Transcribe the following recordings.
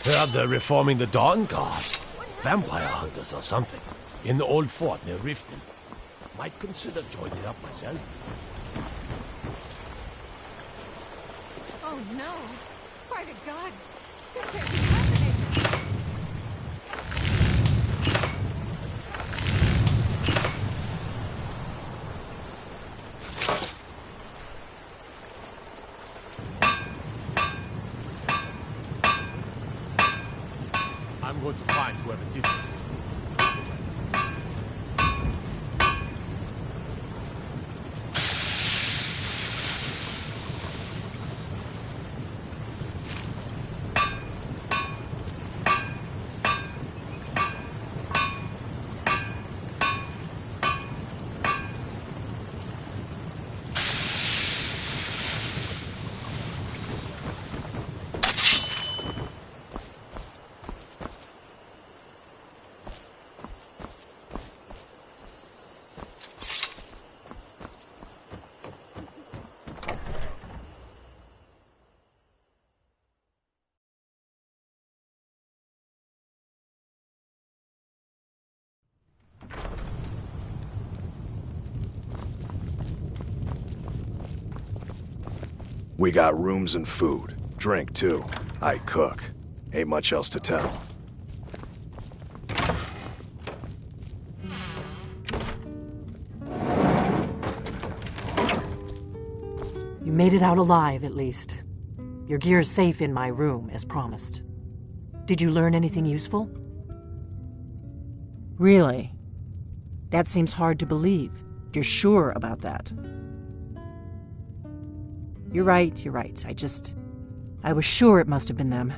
Heard they're reforming the Dawn Guard. Vampire hunters or something. In the old fort near Riften. Might consider joining up myself. Oh no! By the gods! This can't be happening! I'm going to find whoever did this. We got rooms and food. Drink, too. I cook. Ain't much else to tell. You made it out alive, at least. Your gear's safe in my room, as promised. Did you learn anything useful? Really? That seems hard to believe. You're sure about that? You're right. I was sure it must have been them.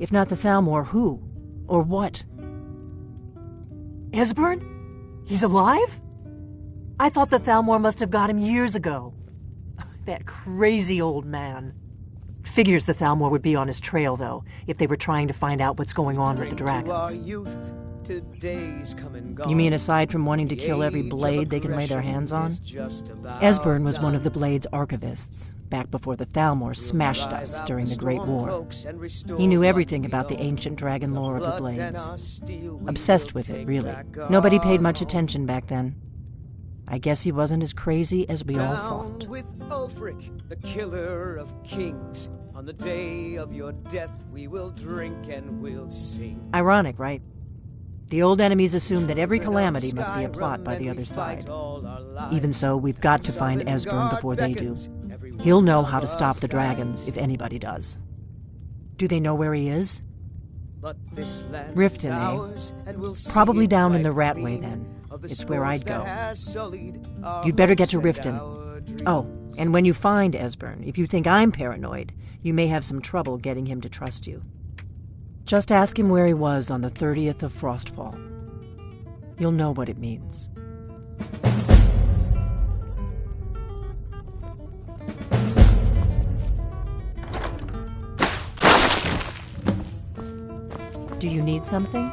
If not the Thalmor, who? Or what? Esbern? He's alive? I thought the Thalmor must have got him years ago. That crazy old man. Figures the Thalmor would be on his trail, though, if they were trying to find out what's going on with the dragons. You mean aside from wanting to kill every blade they can lay their hands on? Esbern was one of the Blade's archivists, back before the Thalmor smashed us during the Great War. He knew everything about the ancient dragon lore of the Blades. Obsessed with it, really. Nobody paid much attention back then. I guess he wasn't as crazy as we all thought. With Ulfric, the killer of kings. On the day of your death, we will drink and we'll sing. Ironic, right? The old enemies assume that every calamity must be a plot by the other side. Even so, we've got to find Esbern before they do. He'll know how to stop the dragons, if anybody does. Do they know where he is? Riften, eh? Probably down in the Ratway, then. It's where I'd go. You'd better get to Riften. Oh, and when you find Esbern, if you think I'm paranoid, you may have some trouble getting him to trust you. Just ask him where he was on the 30th of Frostfall. You'll know what it means. Do you need something?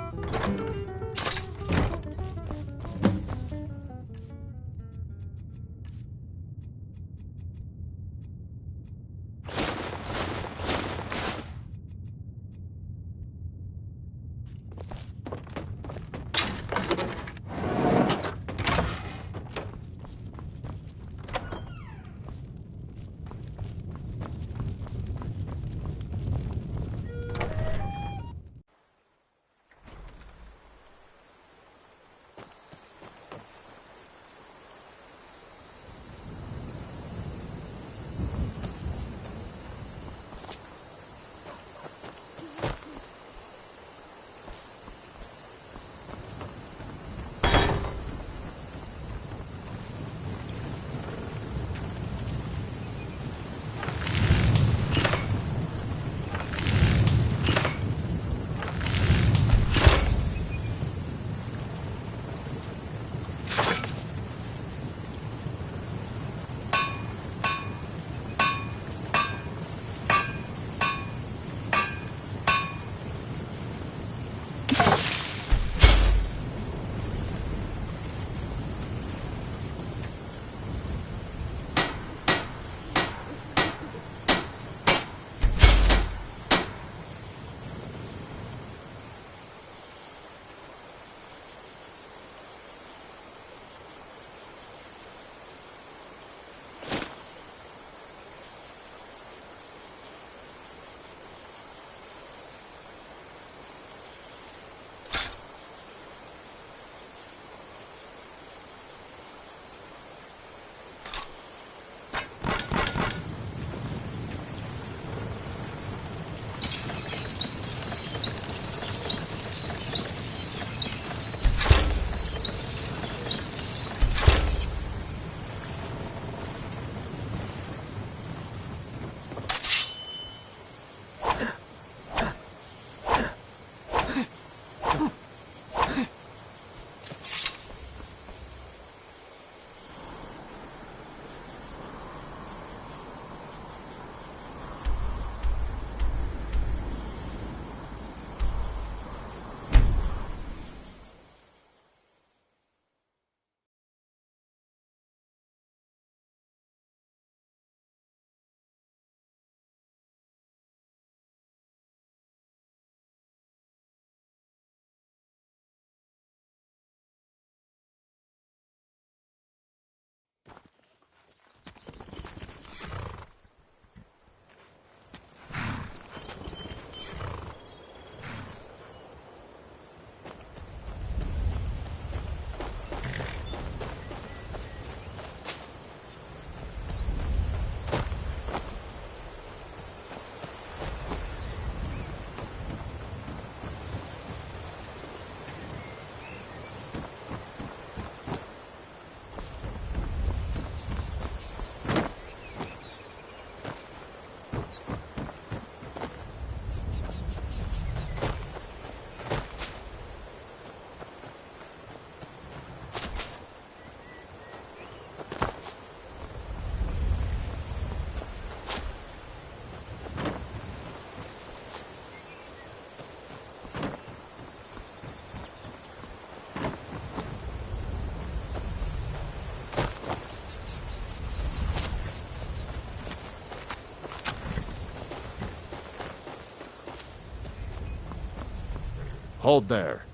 Hold there.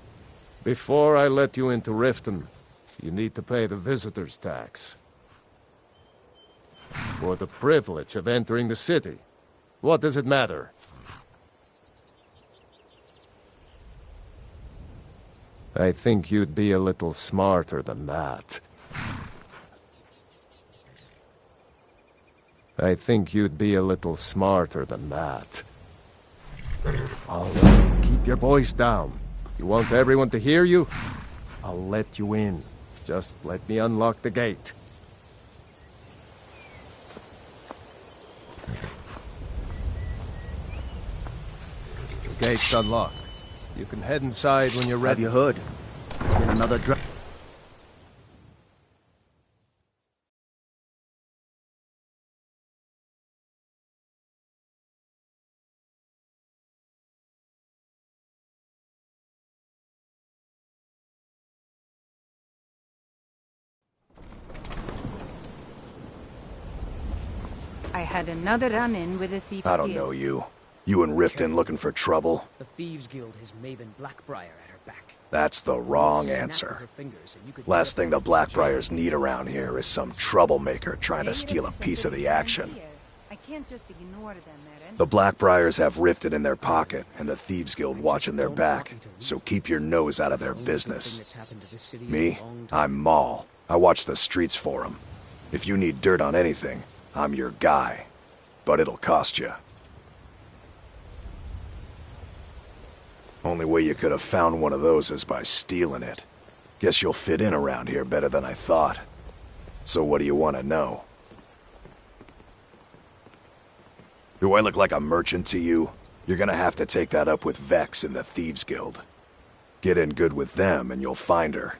Before I let you into Riften, you need to pay the visitor's tax. For the privilege of entering the city. What does it matter? I think you'd be a little smarter than that. I think you'd be a little smarter than that. All right, keep your voice down. You want everyone to hear you? I'll let you in. Just let me unlock the gate. The gate's unlocked. You can head inside when you're ready. Have you heard? There's been another I had another run-in with a thief. I don't know you. You and Riften looking for trouble? The Thieves Guild has Maven Blackbriar at her back. That's the wrong answer. Last thing the Blackbriars need around here is some troublemaker trying to steal a piece of the action. I can't just ignore them, Eren. The Blackbriars have Riften in their pocket, and the Thieves Guild watching their back, so keep your nose out of their business. Me? I'm Maul. I watch the streets for them. If you need dirt on anything, I'm your guy. But it'll cost you. Only way you could have found one of those is by stealing it. Guess you'll fit in around here better than I thought. So what do you want to know? Do I look like a merchant to you? You're gonna have to take that up with Vex in the Thieves Guild. Get in good with them and you'll find her.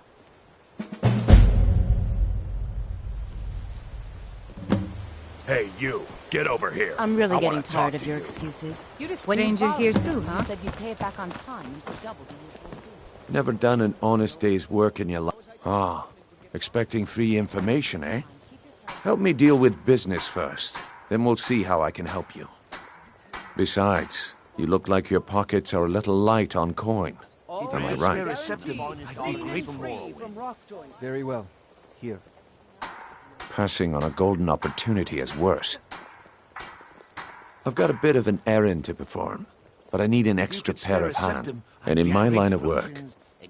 Hey, you! Get over here! I'm really I getting wanna tired talk of to your you. excuses. You're a When you stranger here borrowed too, something, huh? You said you'd pay it back on time and for double the usual fee. Never done an honest day's work in your life. Ah, expecting free information, eh? Help me deal with business first. Then we'll see how I can help you. Besides, you look like your pockets are a little light on coin. Am I right? Very well. Here. Passing on a golden opportunity is worse. I've got a bit of an errand to perform, but I need an extra pair of hands. And in my line of work,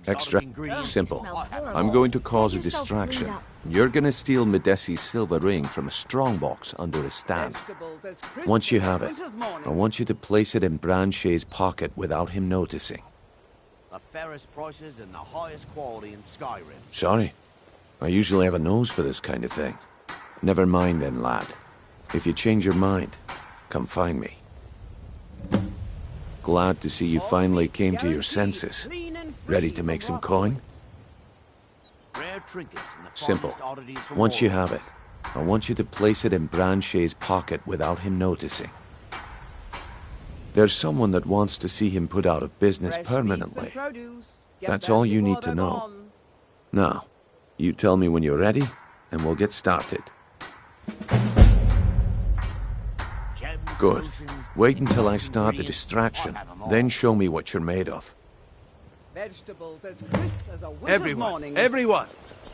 extra simple. I'm going to cause a distraction. You're gonna steal Medesi's silver ring from a strongbox under a stand. Once you have it, I want you to place it in Branche's pocket without him noticing. The fairest prices and the highest quality in Skyrim. Sorry. I usually have a nose for this kind of thing. Never mind then, lad. If you change your mind, come find me. Glad to see you finally came to your senses. Ready to make some coin? Rare trinkets and the Simple. finest oddities from Once you all have it, I want you to place it in Branche's pocket without him noticing. There's someone that wants to see him put out of business permanently. That's all you need to know. Now, you tell me when you're ready, and we'll get started. gems, Good. potions, Wait until I start the distraction, then show me what you're made of. Vegetables as crisp as a winter's Everyone, morning. everyone,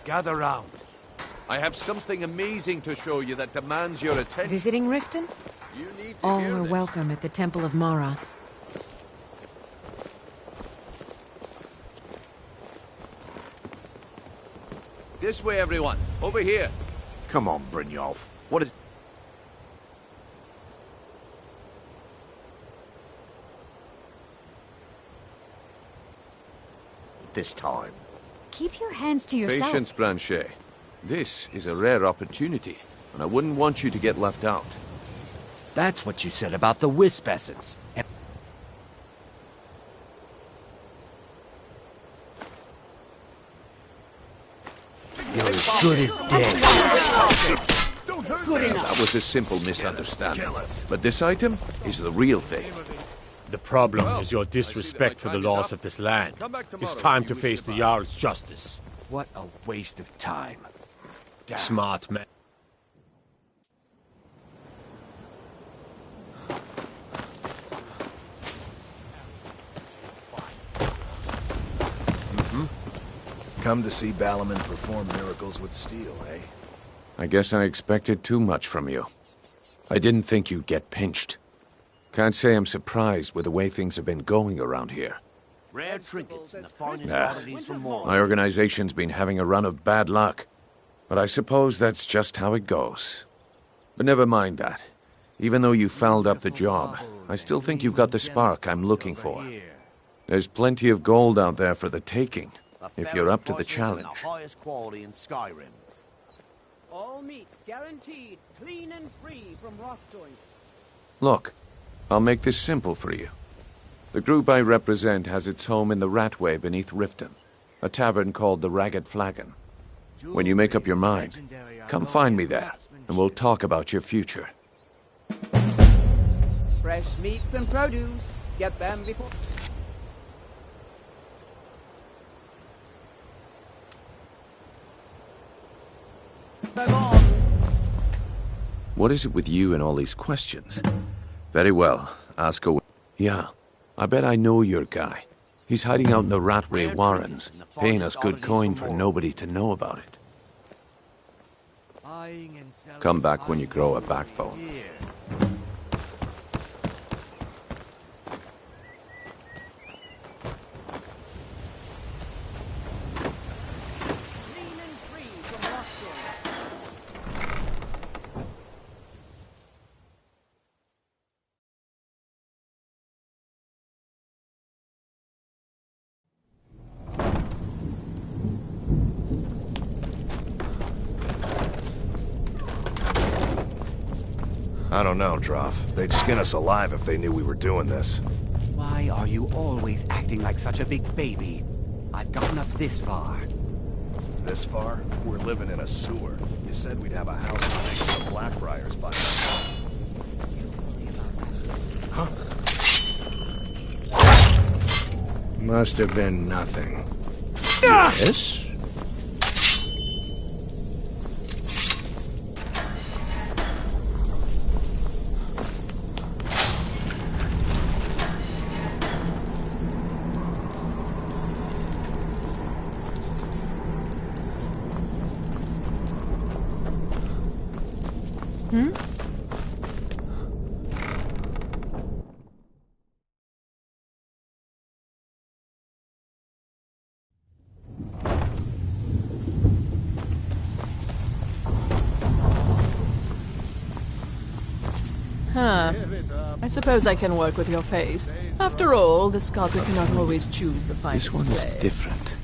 gather round. I have something amazing to show you that demands your attention. Visiting Riften? You need to All hear are this. welcome at the Temple of Mara. This way, everyone. Over here. Come on, Brynjolf. What is... this time. Keep your hands to yourself. Patience, Branche. This is a rare opportunity, and I wouldn't want you to get left out. That's what you said about the wisp essence. You're as good as dead. That was a simple misunderstanding. But this item is the real thing. The problem is your disrespect for the laws of this land. It's time to face the Jarl's justice. What a waste of time. Smart man. Come to see Balaman perform miracles with steel, eh? I guess I expected too much from you. I didn't think you'd get pinched. Can't say I'm surprised with the way things have been going around here. Rare trinkets and the finest Nah. oddities from Mora. My organization's been having a run of bad luck. But I suppose that's just how it goes. But never mind that. Even though you fouled up the job, I still think you've got the spark I'm looking for. There's plenty of gold out there for the taking, if you're up to the challenge. The highest quality in Skyrim. All meats guaranteed, clean and free from rock joints. Look, I'll make this simple for you. The group I represent has its home in the Ratway beneath Riften, a tavern called the Ragged Flagon. When you make up your mind, come find me there, and we'll talk about your future. Fresh meats and produce. Get them before... What is it with you and all these questions? Very well, ask away. Yeah, I bet I know your guy. He's hiding out in the Ratway Warrens, paying us good coin for nobody to know about it. Come back when you grow a backbone. I don't know, Droff. They'd skin us alive if they knew we were doing this. Why are you always acting like such a big baby? I've gotten us this far. This far? We're living in a sewer. You said we'd have a house in the Blackbriars by now. Huh? Must have been nothing. Yes? Huh. I suppose I can work with your face. After all, the sculptor cannot always choose the finest This one is clay. different.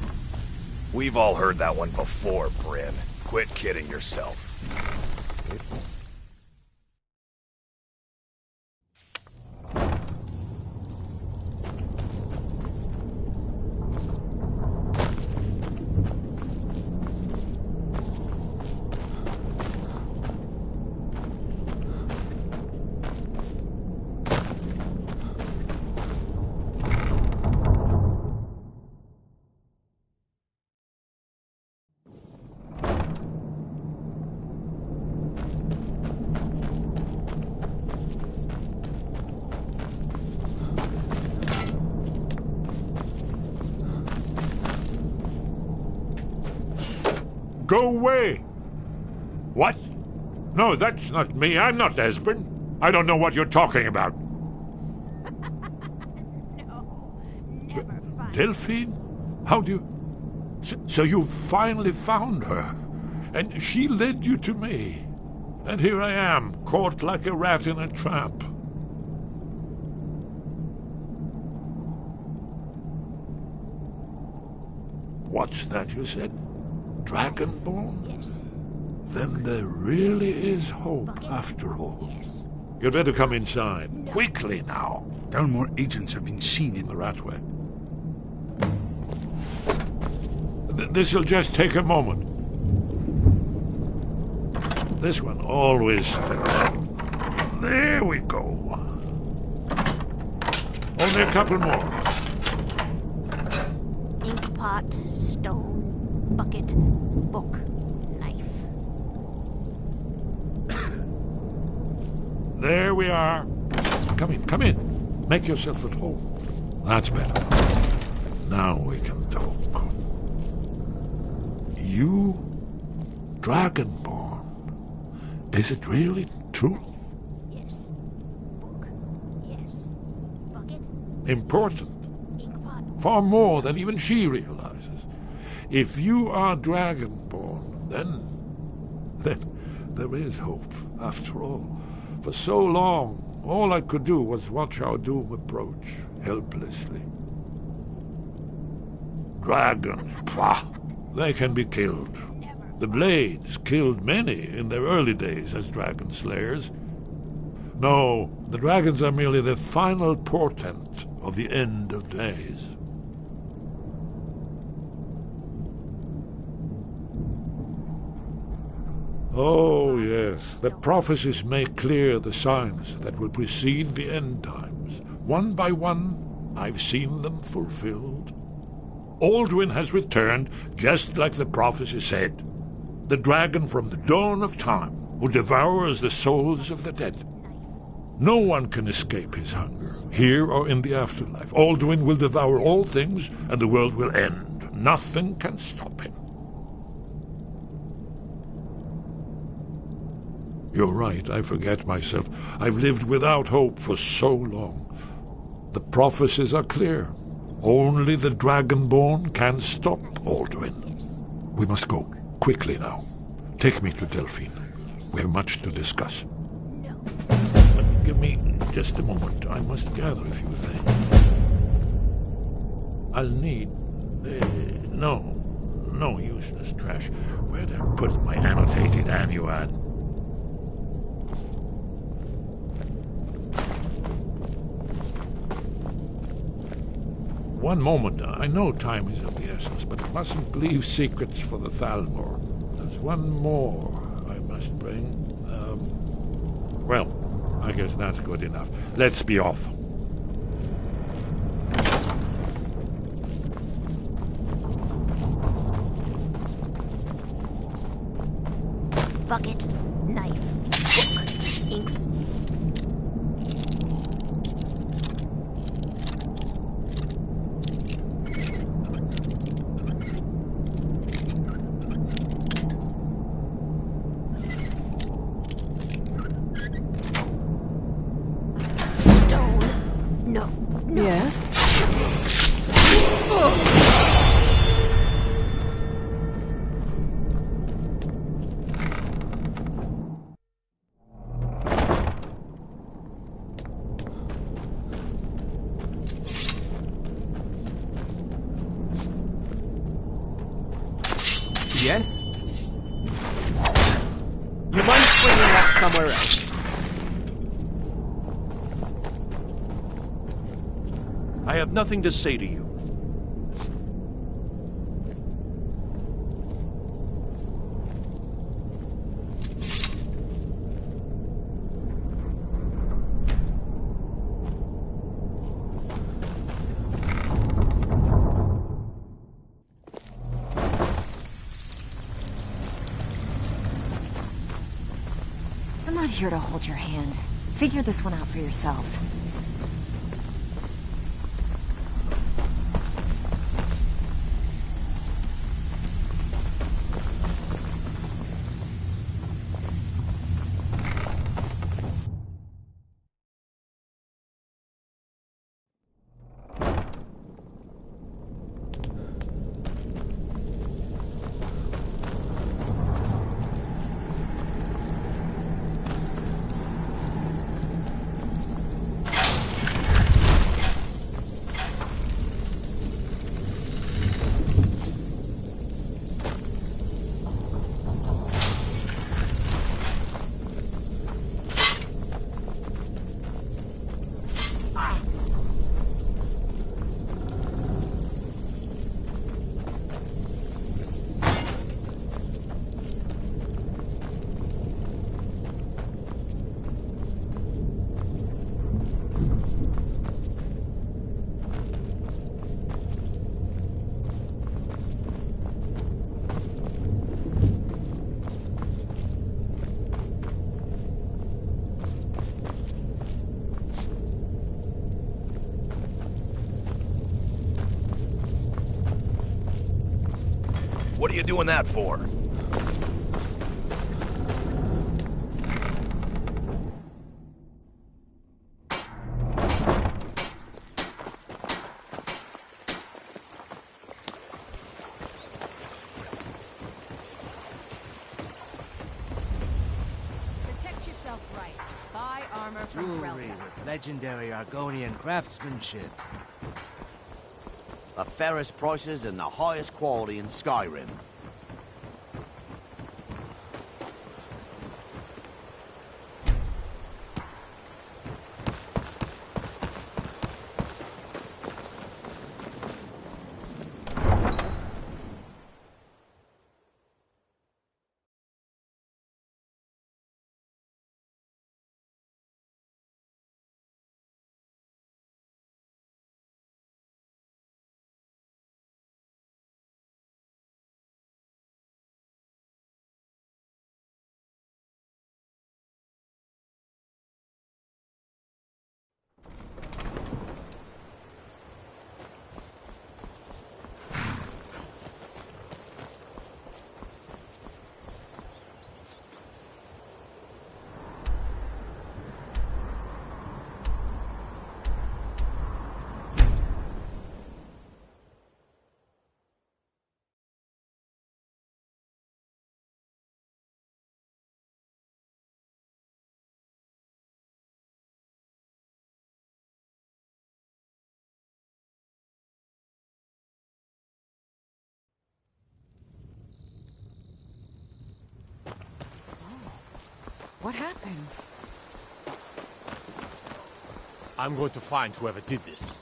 We've all heard that one before, Bryn. Quit kidding yourself. Go away! What? No, that's not me. I'm not Esbern. I don't know what you're talking about. Delphine? How do you... So you finally found her, and she led you to me. And here I am, caught like a rat in a trap. What's that you said? Dragonborn? Yes. Then there really is hope, after all. Yes. You'd better come inside. Quickly now. Downmore agents have been seen in The Ratway. This'll just take a moment. This one always sticks. There we go. Only a couple more. Ink pot, stone, bucket, book, knife. There we are. Come in, come in. Make yourself at home. That's better. Now we can talk. You? Dragonborn? Is it really true? Yes. Book. Yes. Bucket. Important. Far more than even she realizes. If you are Dragonborn, then there is hope, after all. For so long, all I could do was watch our doom approach, helplessly. Dragons, pah! They can be killed. The Blades killed many in their early days as dragon slayers. No, the dragons are merely the final portent of the end of days. Oh, yes, the prophecies make clear the signs that will precede the end times. One by one, I've seen them fulfilled. Alduin has returned, just like the prophecy said. The dragon from the dawn of time, who devours the souls of the dead. No one can escape his hunger, here or in the afterlife. Alduin will devour all things, and the world will end. Nothing can stop him. You're right, I forget myself. I've lived without hope for so long. The prophecies are clear. Only the Dragonborn can stop Alduin. We must go, quickly now. Take me to Delphine. We have much to discuss. Give me just a moment. I must gather a few things. I'll need... no useless trash. Where'd I put my annotated annuad? One moment. I know time is of the essence, but mustn't leave secrets for the Thalmor. There's one more I must bring. Well, I guess that's good enough. Let's be off. Bucket, knife, book, ink. Yes? Yes? You mind swinging that somewhere else? I have nothing to say to you. I'm not here to hold your hand. Figure this one out for yourself. What are you doing that for? Protect yourself right. Buy armor from Jewelry Grelka. with legendary Argonian craftsmanship. The fairest prices and the highest quality in Skyrim. What happened? I'm going to find whoever did this.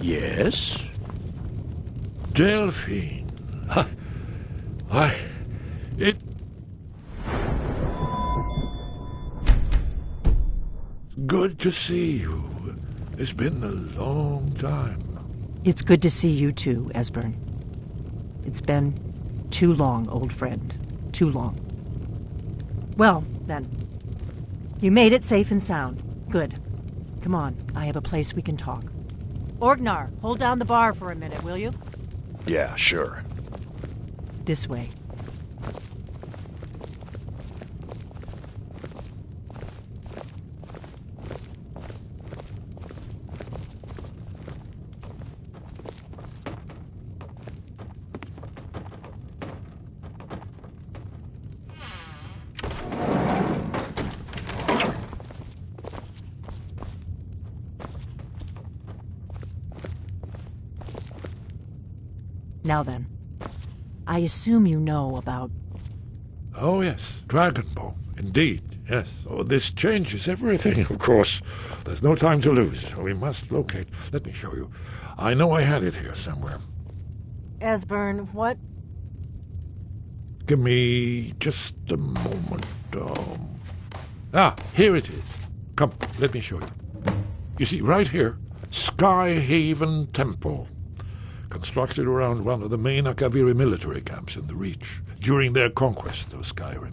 Yes? Delphine. Why, it... Good to see you. It's been a long time. It's good to see you too, Esbern. It's been too long, old friend. Too long. Well, then. You made it safe and sound. Good. Come on, I have a place we can talk. Orgnar, hold down the bar for a minute, will you? Yeah, sure. This way. Now then, I assume you know about... Oh, yes, Dragonbow. Indeed, yes. Oh, this changes everything, of course. There's no time to lose. We must locate. Let me show you. I know I had it here somewhere. Esbern, what? Give me just a moment. Here it is. Come, let me show you. You see, right here, Skyhaven Temple. Constructed around one of the main Akaviri military camps in the Reach during their conquest of Skyrim.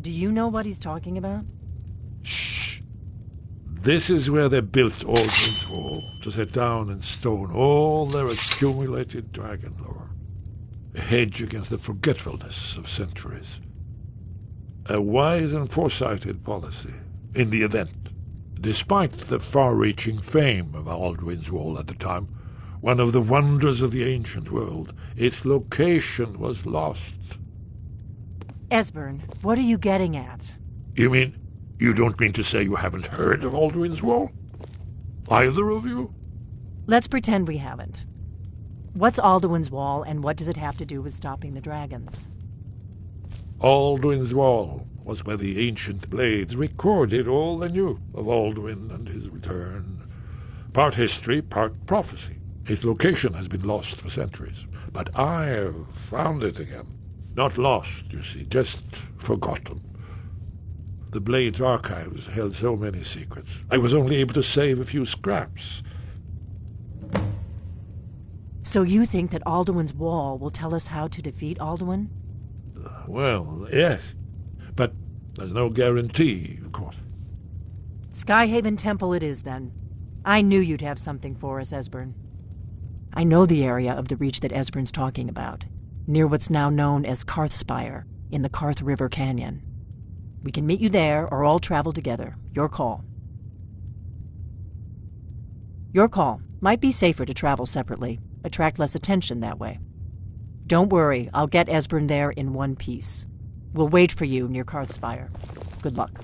Do you know what he's talking about? Shh! This is where they built Aldrin's Wall to set down in stone all their accumulated dragon lore. A hedge against the forgetfulness of centuries. A wise and foresighted policy in the event. Despite the far-reaching fame of Aldrin's Wall at the time, one of the wonders of the ancient world, its location was lost. Esbern, what are you getting at? You mean, you don't mean to say you haven't heard of Aldrin's Wall? Either of you? Let's pretend we haven't. What's Alduin's Wall, and what does it have to do with stopping the dragons? Aldrin's Wall was where the ancient blades recorded all they knew of Alduin and his return. Part history, part prophecy. Its location has been lost for centuries, but I have found it again. Not lost, you see, just forgotten. The Blade's archives held so many secrets. I was only able to save a few scraps. So you think that Alduin's wall will tell us how to defeat Alduin? Well, yes. But there's no guarantee, of course. Skyhaven Temple it is, then. I knew you'd have something for us, Esbern. I know the area of the Reach that Esbern's talking about, near what's now known as Karthspire, in the Karth River Canyon. We can meet you there, or all travel together. Your call. Your call. Might be safer to travel separately. Attract less attention that way. Don't worry, I'll get Esbern there in one piece. We'll wait for you near Karthspire. Good luck.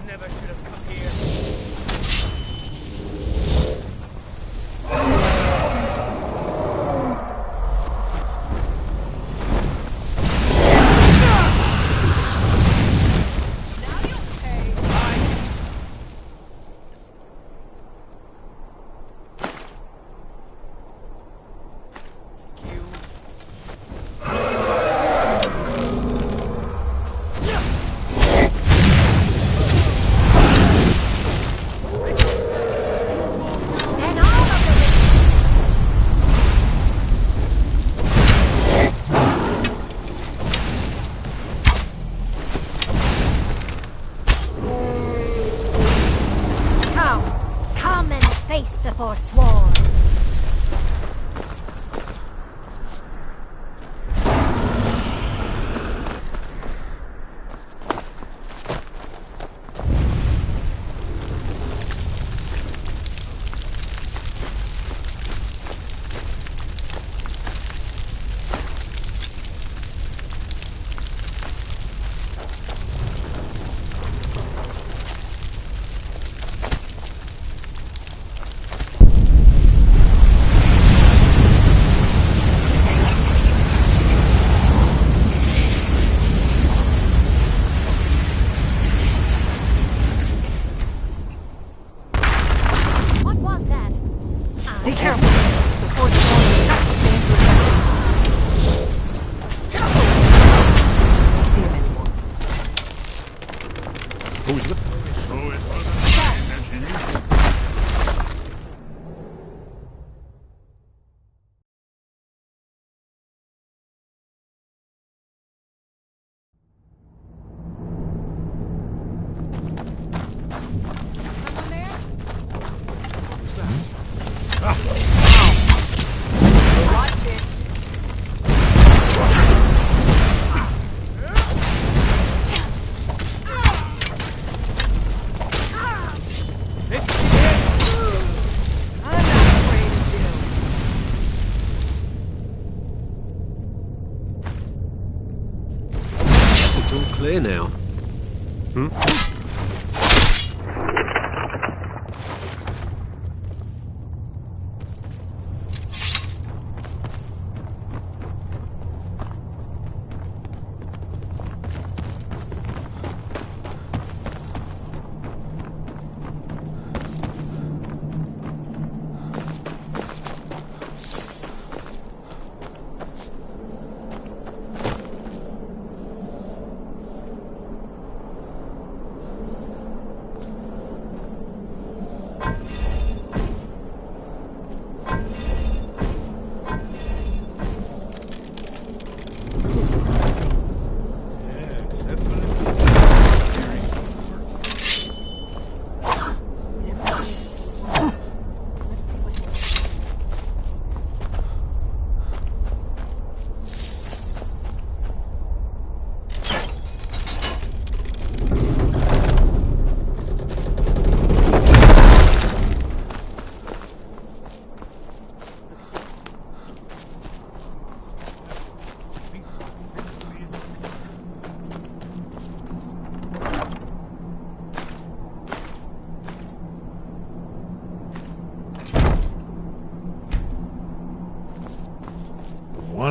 Never should have come here. Face the Forsworn.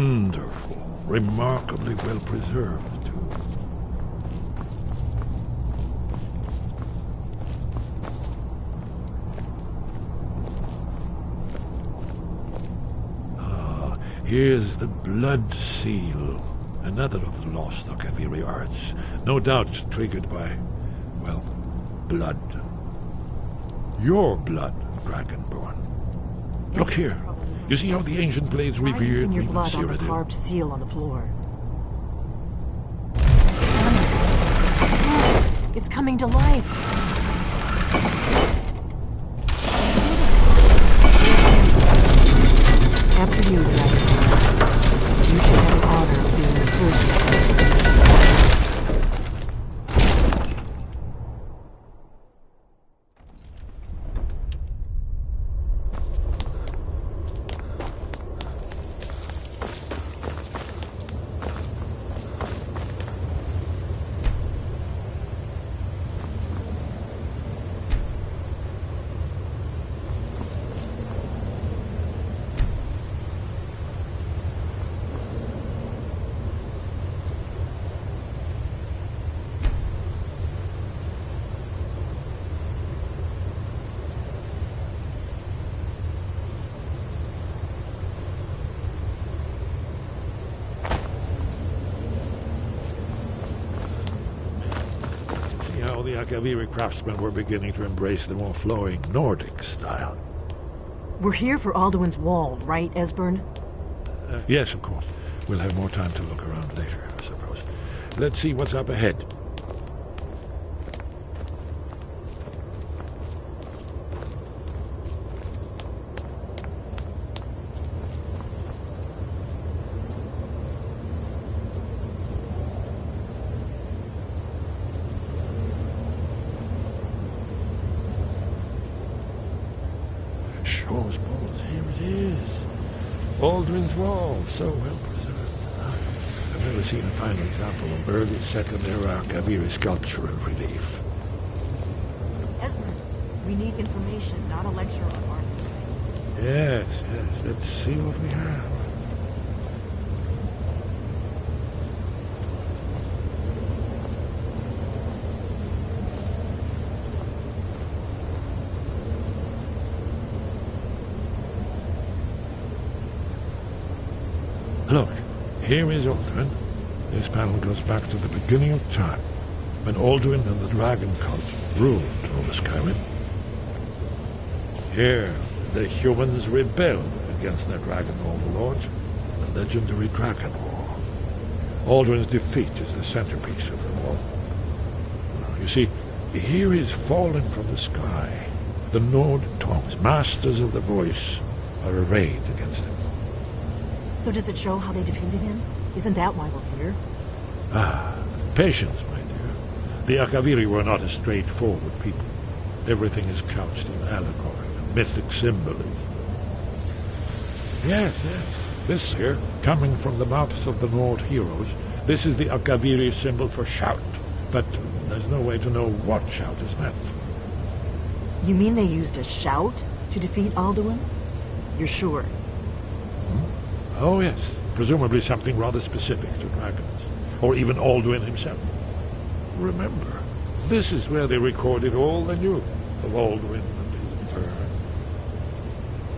Wonderful. Remarkably well preserved, too. Here's the blood seal, another of the lost Akaviri arts, no doubt triggered by, well, blood. Your blood, Dragonborn. Look here. You see how the ancient blades revered your me with blood on the Cyrodiil? carved seal on the floor. It's coming to life. After you, Dragonborn. You should have the honor of being the first to celebrate this. The Akaviri craftsmen were beginning to embrace the more flowing Nordic style. We're here for Alduin's Wall, right, Esbern? Yes, of course. We'll have more time to look around later, I suppose. Let's see what's up ahead. Shaw's balls, here it is. Alduin's Wall, so well preserved. I've never seen a finer example of early second-era Akaviri sculpture and relief. Esbern, we need information, not a lecture on artistry. Yes, let's see what we have. Look, here is Alduin. This panel goes back to the beginning of time, when Alduin and the dragon cult ruled over Skyrim. Here, the humans rebelled against their dragon overlords, the legendary Dragon War. Alduin's defeat is the centerpiece of them all. You see, here is fallen from the sky. The Nord tongues, masters of the voice, are arrayed against him. So does it show how they defeated him? Isn't that why we're here? Patience, my dear. The Akaviri were not a straightforward people. Everything is couched in allegory and mythic symbolism. Yes. This here, coming from the mouths of the Nord heroes, this is the Akaviri symbol for shout. But there's no way to know what shout is meant. You mean they used a shout to defeat Alduin? You're sure? Oh, yes. Presumably something rather specific to dragons. Or even Alduin himself. Remember, this is where they recorded all they knew of Alduin and his return.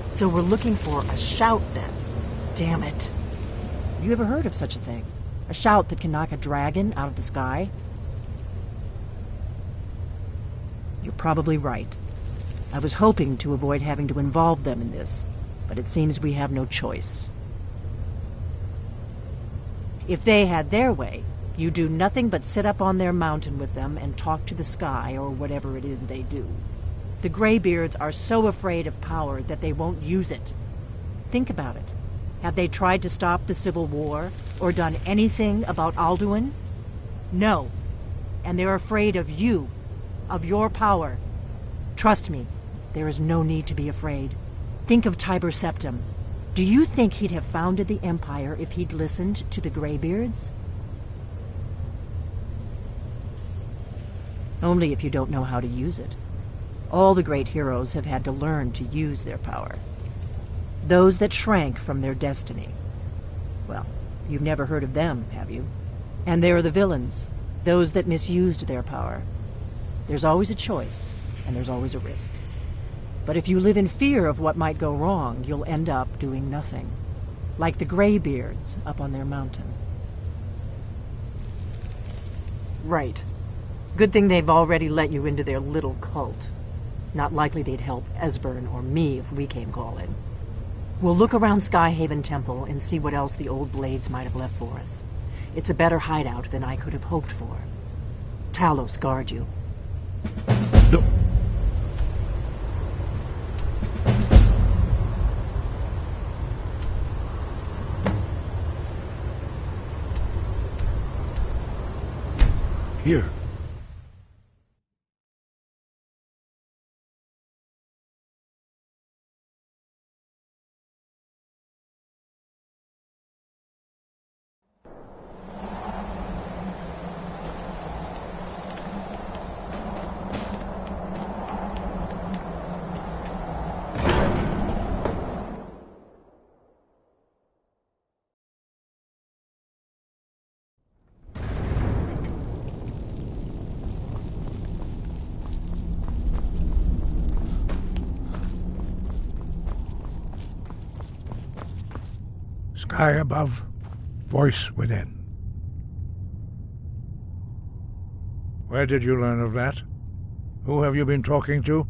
So we're looking for a shout, then. Damn it. Have you ever heard of such a thing? A shout that can knock a dragon out of the sky? You're probably right. I was hoping to avoid having to involve them in this, but it seems we have no choice. If they had their way, you do nothing but sit up on their mountain with them and talk to the sky or whatever it is they do. The Greybeards are so afraid of power that they won't use it. Think about it. Have they tried to stop the Civil War or done anything about Alduin? No. And they're afraid of you, of your power. Trust me, there is no need to be afraid. Think of Tiber Septim. Do you think he'd have founded the Empire if he'd listened to the Greybeards? Only if you don't know how to use it. All the great heroes have had to learn to use their power. Those that shrank from their destiny, Well, you've never heard of them, have you? And there are the villains, those that misused their power. There's always a choice, and there's always a risk. But if you live in fear of what might go wrong, you'll end up doing nothing. Like the Greybeards up on their mountain. Right. Good thing they've already let you into their little cult. Not likely they'd help Esbern or me if we came calling. We'll look around Skyhaven Temple and see what else the old blades might have left for us. It's a better hideout than I could have hoped for. Talos guard you. No. Here. Sky above, voice within. Where did you learn of that? Who have you been talking to?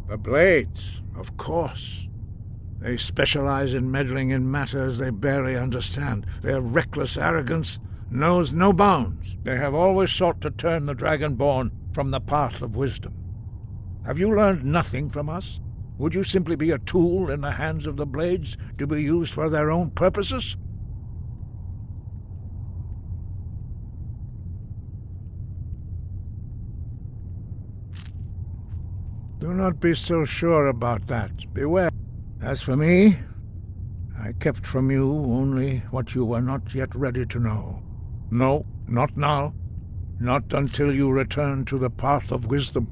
The Blades, of course. They specialize in meddling in matters they barely understand. Their reckless arrogance knows no bounds. They have always sought to turn the Dragonborn from the path of wisdom. Have you learned nothing from us? Would you simply be a tool in the hands of the Blades to be used for their own purposes? Do not be so sure about that. Beware. As for me, I kept from you only what you were not yet ready to know. No, not now. Not until you return to the path of wisdom.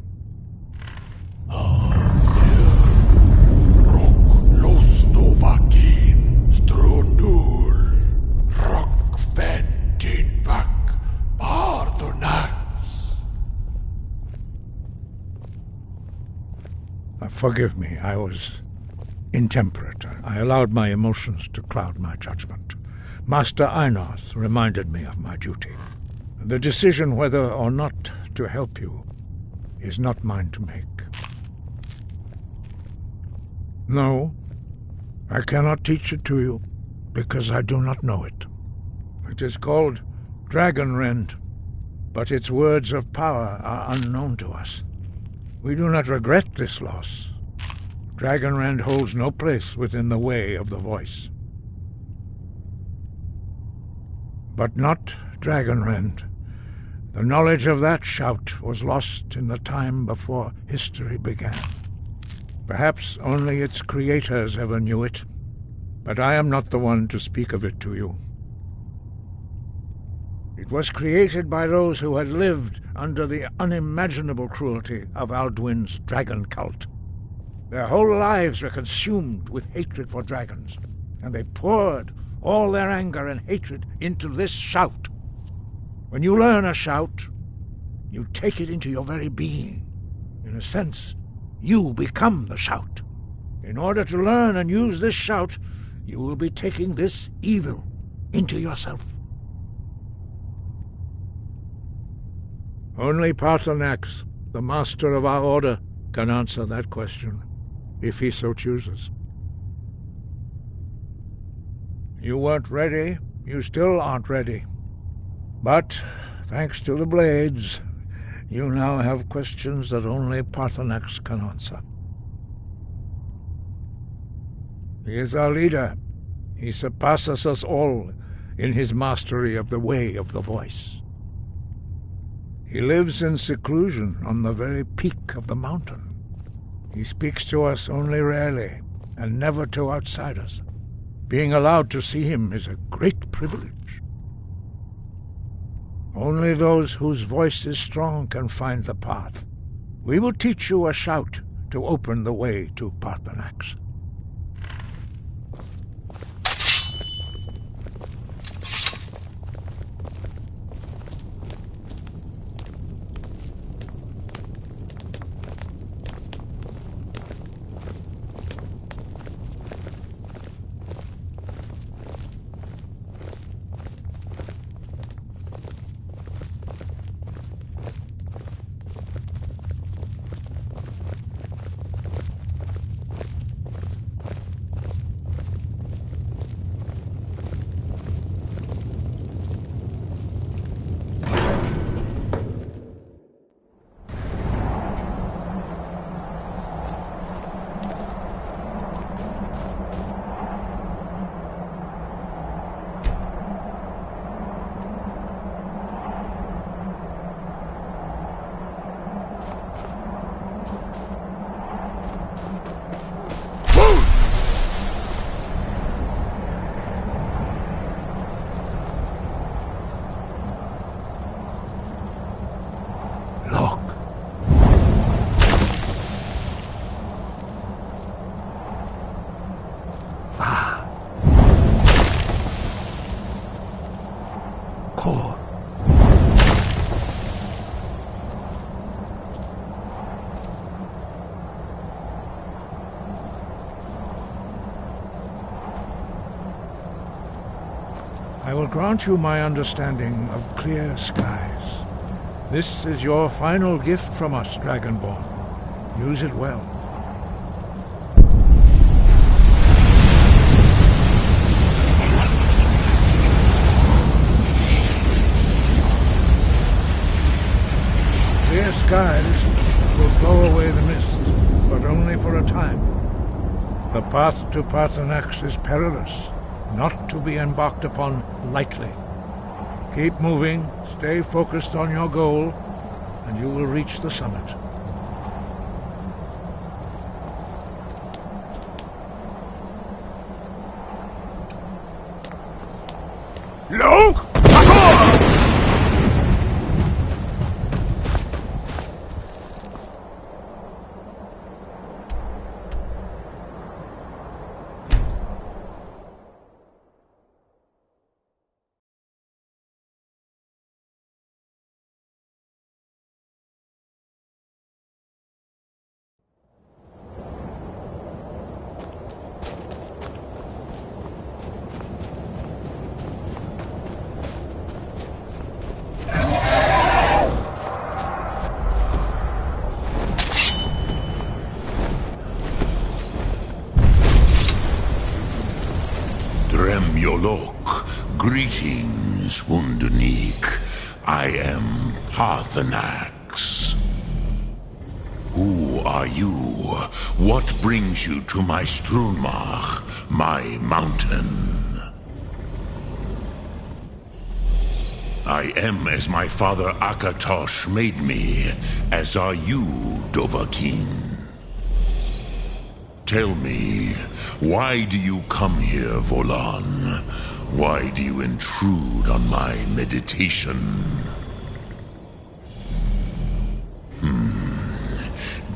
Forgive me, I was intemperate. I allowed my emotions to cloud my judgment. Master Einarth reminded me of my duty. The decision whether or not to help you is not mine to make. No, I cannot teach it to you, because I do not know it. It is called Dragonrend, but its words of power are unknown to us. We do not regret this loss. Dragonrend holds no place within the way of the voice. But not Dragonrend. The knowledge of that shout was lost in the time before history began. Perhaps only its creators ever knew it, but I am not the one to speak of it to you. It was created by those who had lived under the unimaginable cruelty of Alduin's dragon cult. Their whole lives were consumed with hatred for dragons, and they poured all their anger and hatred into this shout. When you learn a shout, you take it into your very being. In a sense, you become the shout. In order to learn and use this shout, you will be taking this evil into yourself. Only Paarthurnax, the master of our order, can answer that question, if he so chooses. You weren't ready, you still aren't ready. But, thanks to the Blades, you now have questions that only Paarthurnax can answer. He is our leader. He surpasses us all in his mastery of the way of the voice. He lives in seclusion on the very peak of the mountain. He speaks to us only rarely, and never to outsiders. Being allowed to see him is a great privilege. Only those whose voice is strong can find the path. We will teach you a shout to open the way to Paarthurnax. grant you my understanding of clear skies. This is your final gift from us, Dragonborn. Use it well. Clear skies will blow away the mist, but only for a time. The path to Paarthurnax is perilous, not to be embarked upon lightly. Keep moving, stay focused on your goal, and you will reach the summit. Luke! Greetings, Wunderneek. I am Paarthurnax. Who are you? What brings you to my Strunmach, my mountain? I am as my father Akatosh made me, as are you, Dovahkiin. Tell me, why do you come here, Volan? Why do you intrude on my meditation?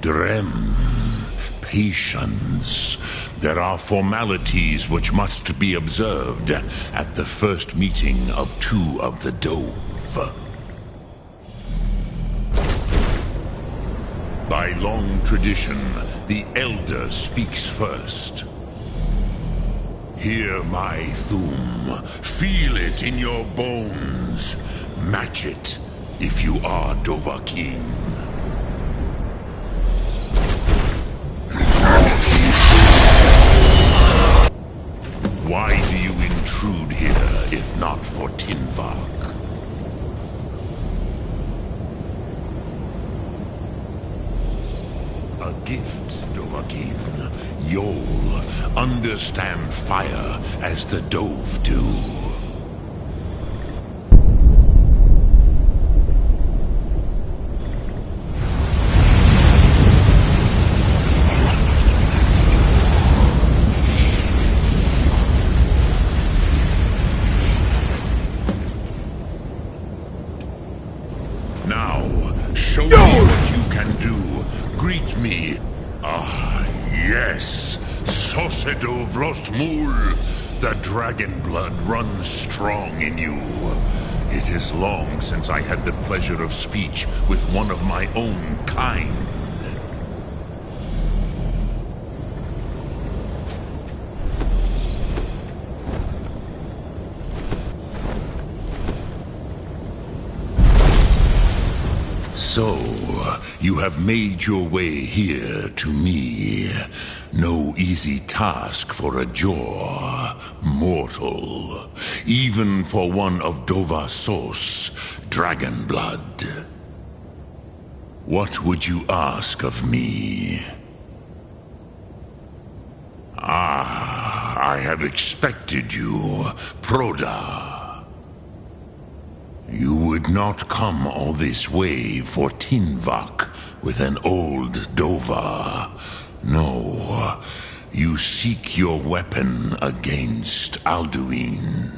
Drem. Patience. There are formalities which must be observed at the first meeting of two of the Dove. By long tradition, the Elder speaks first. Hear my Thum. Feel it in your bones. Match it if you are Dovahkiin. Why do you intrude here if not for Tinvak? A gift, Dovahkiin. You'll understand fire as the Dove do. Now, show me what you can do. Greet me. Ah, yes. Sosedo Vrostmul. The dragon blood runs strong in you. It is long since I had the pleasure of speech with one of my own kind. So, you have made your way here to me. No easy task for a Jor, mortal. Even for one of Dovahsos, dragon blood. What would you ask of me? Ah, I have expected you, Proda. You would not come all this way for Tinvak with an old Dova. No, you seek your weapon against Alduin.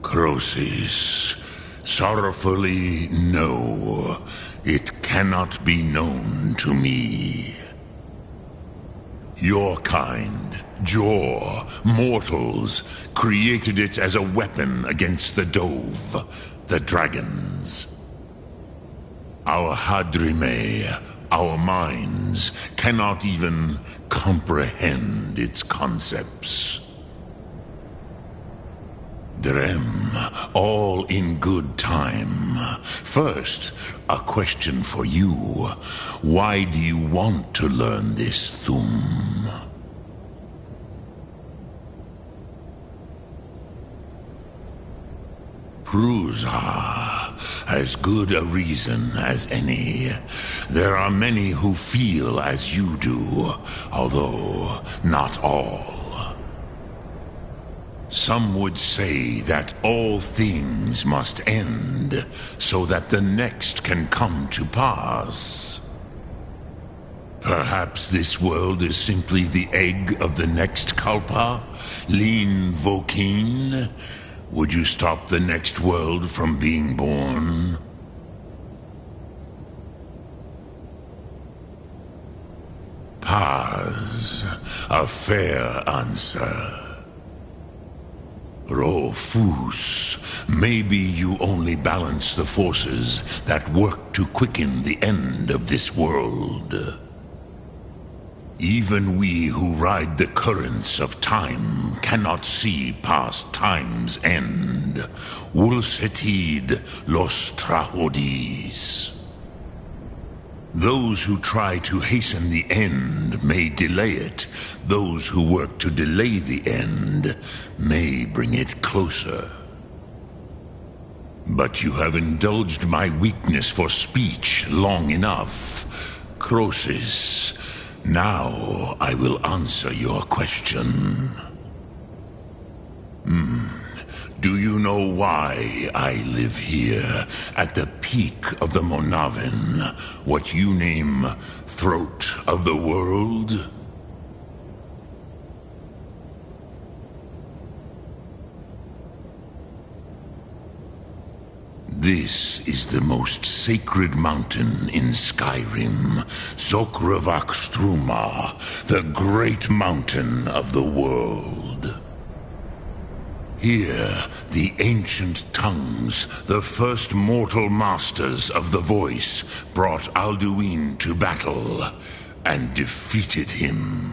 Crosis, sorrowfully, no. It cannot be known to me. Your kind, Jor, mortals, created it as a weapon against the Dove, the dragons. Our Hadrime, Our minds cannot even comprehend its concepts. Drem, all in good time. First, a question for you. Why do you want to learn this Thum? Prusa, as good a reason as any. There are many who feel as you do, although not all. Some would say that all things must end, so that the next can come to pass. Perhaps this world is simply the egg of the next Kalpa, Lin Vokin. Would you stop the next world from being born? Paz, a fair answer. Rofus, maybe you only balance the forces that work to quicken the end of this world. Even we who ride the currents of time cannot see past time's end. Wulsetid los trahodis. Those who try to hasten the end may delay it. Those who work to delay the end may bring it closer. But you have indulged my weakness for speech long enough. Croesus, now I will answer your question. Do you know why I live here, at the peak of the Monavin, what you name Throat of the World? This is the most sacred mountain in Skyrim, Zokravakstruma, the great mountain of the world. Here, the ancient tongues, the first mortal masters of the voice, brought Alduin to battle and defeated him.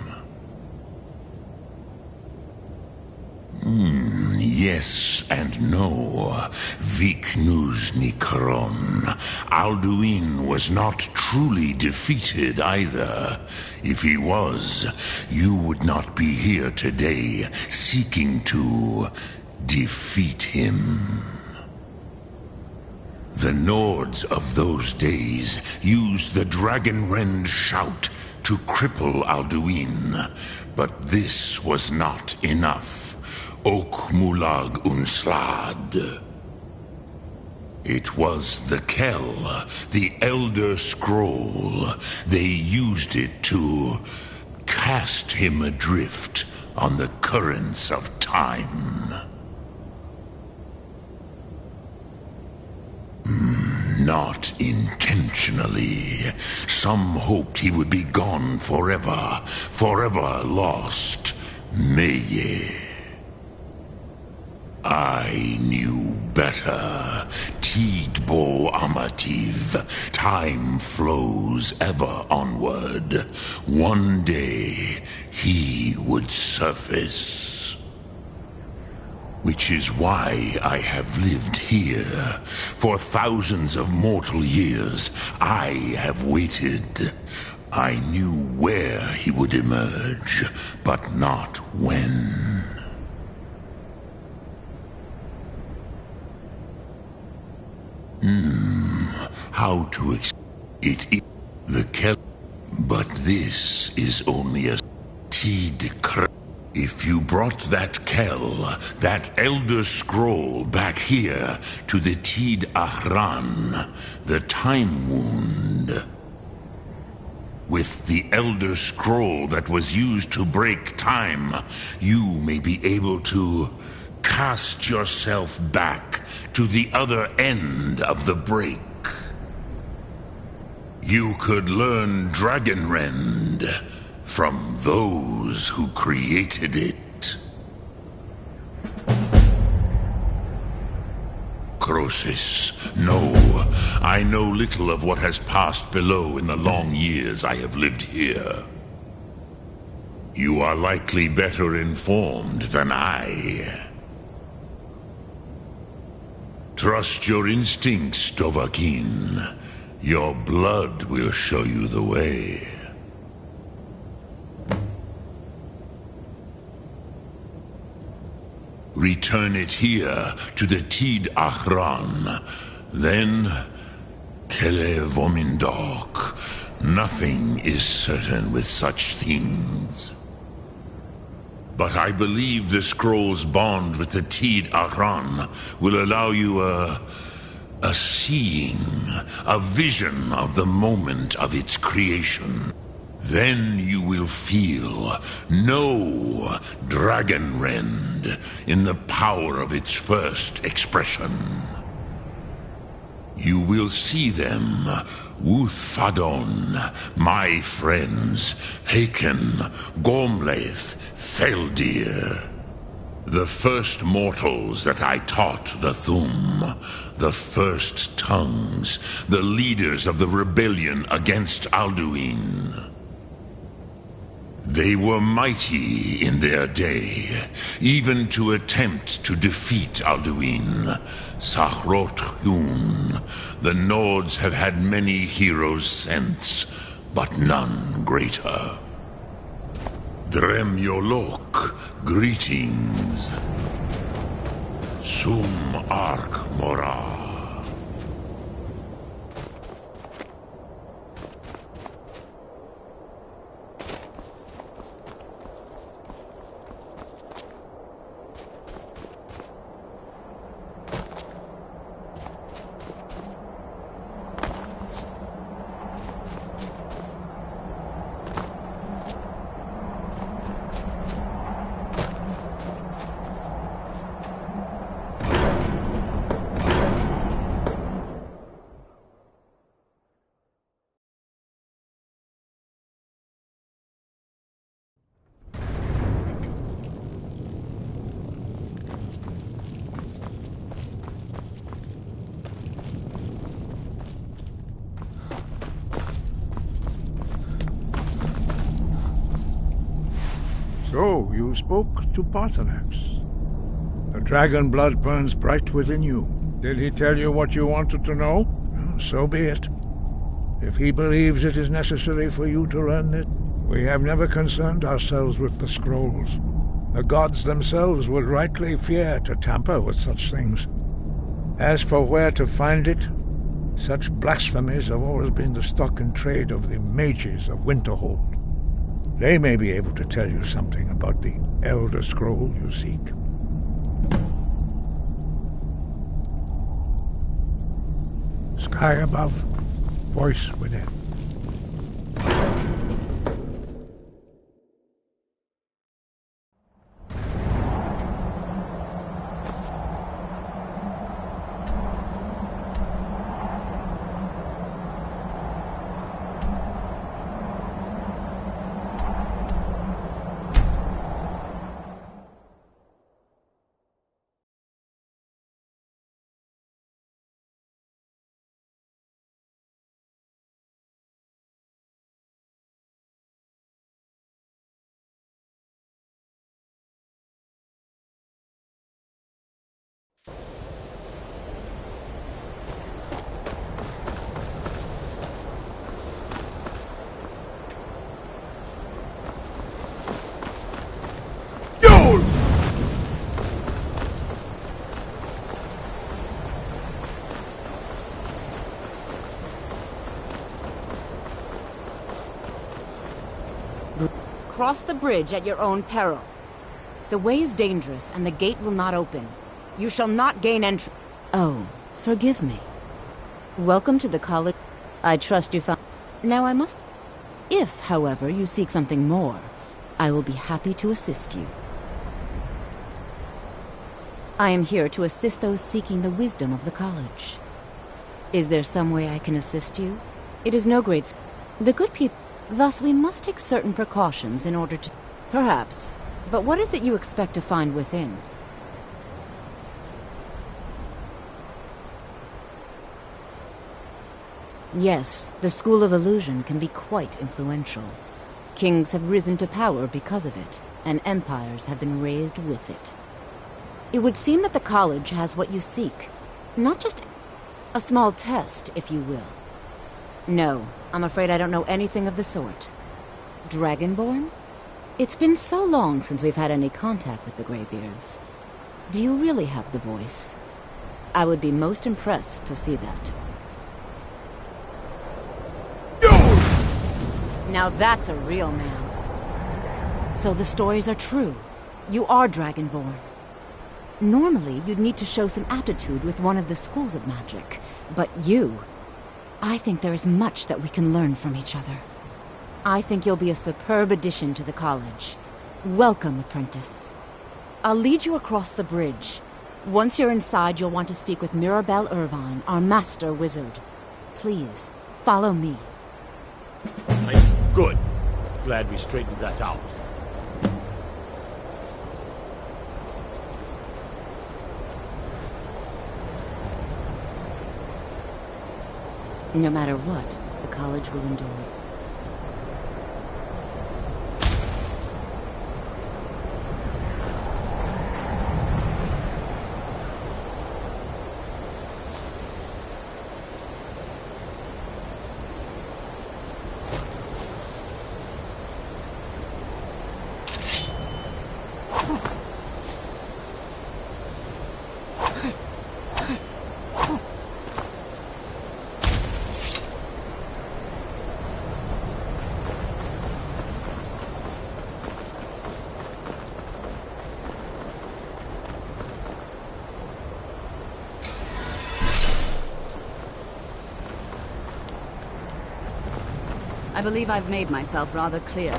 Yes and no. Viknus Nikron. Alduin was not truly defeated either. If he was, you would not be here today seeking to defeat him. The Nords of those days used the Dragonrend shout to cripple Alduin, but this was not enough. Ok Mulag Unslad. It was the Kell, the Elder Scroll. They used it to cast him adrift on the currents of time. Not intentionally. Some hoped he would be gone forever, forever lost. Meye. I knew better. Tidbo Amativ. Time flows ever onward. One day, he would surface. Which is why I have lived here. For thousands of mortal years, I have waited. I knew where he would emerge, but not when. How to it is the Kell, but this is only a Tid. If you brought that Kell, that Elder Scroll back here to the Tid Ahran, the Time Wound, with the Elder Scroll that was used to break time, you may be able to cast yourself back to the other end of the break. You could learn Dragonrend from those who created it. Croesus. No, I know little of what has passed below in the long years I have lived here. You are likely better informed than I. Trust your instincts, Dovahkiin. Your blood will show you the way. Return it here to the Tid Achran. Then, Kele Vomindok. Nothing is certain with such things. But I believe the scroll's bond with the Tid Achran will allow you a seeing, a vision of the moment of its creation. Then you will feel, know Dragonrend in the power of its first expression. You will see them, Wuthfadon, my friends, Haken, Gormlaith, Feldir. The first mortals that I taught the Thum, the first tongues, the leaders of the rebellion against Alduin. They were mighty in their day, even to attempt to defeat Alduin. Sahrot-Hun, the Nords have had many heroes since, but none greater. Dremyolok, greetings. Sum Ark Mora. So, you spoke to Paarthurnax. The dragon blood burns bright within you. Did he tell you what you wanted to know? So be it. If he believes it is necessary for you to learn it, we have never concerned ourselves with the scrolls. The gods themselves would rightly fear to tamper with such things. As for where to find it, such blasphemies have always been the stock and trade of the mages of Winterhold. They may be able to tell you something about the Elder Scroll you seek. Sky above, voice within. Cross the bridge at your own peril. The way is dangerous, and the gate will not open. You shall not gain entry. Oh, forgive me. Welcome to the college. I trust you found... Now I must... If, however, you seek something more, I will be happy to assist you. I am here to assist those seeking the wisdom of the college. Is there some way I can assist you? It is no great... The good people... Thus, we must take certain precautions in order to... Perhaps. But what is it you expect to find within? Yes, the School of Illusion can be quite influential. Kings have risen to power because of it, and empires have been raised with it. It would seem that the college has what you seek. Not just a small test, if you will. No, I'm afraid I don't know anything of the sort. Dragonborn? It's been so long since we've had any contact with the Greybeards. Do you really have the voice? I would be most impressed to see that. Now that's a real man. So the stories are true. You are Dragonborn. Normally, you'd need to show some aptitude with one of the schools of magic. But you... I think there is much that we can learn from each other. I think you'll be a superb addition to the college. Welcome, apprentice. I'll lead you across the bridge. Once you're inside, you'll want to speak with Mirabelle Irvine, our master wizard. Please, follow me. Good. Glad we straightened that out. No matter what, the college will endure. I believe I've made myself rather clear.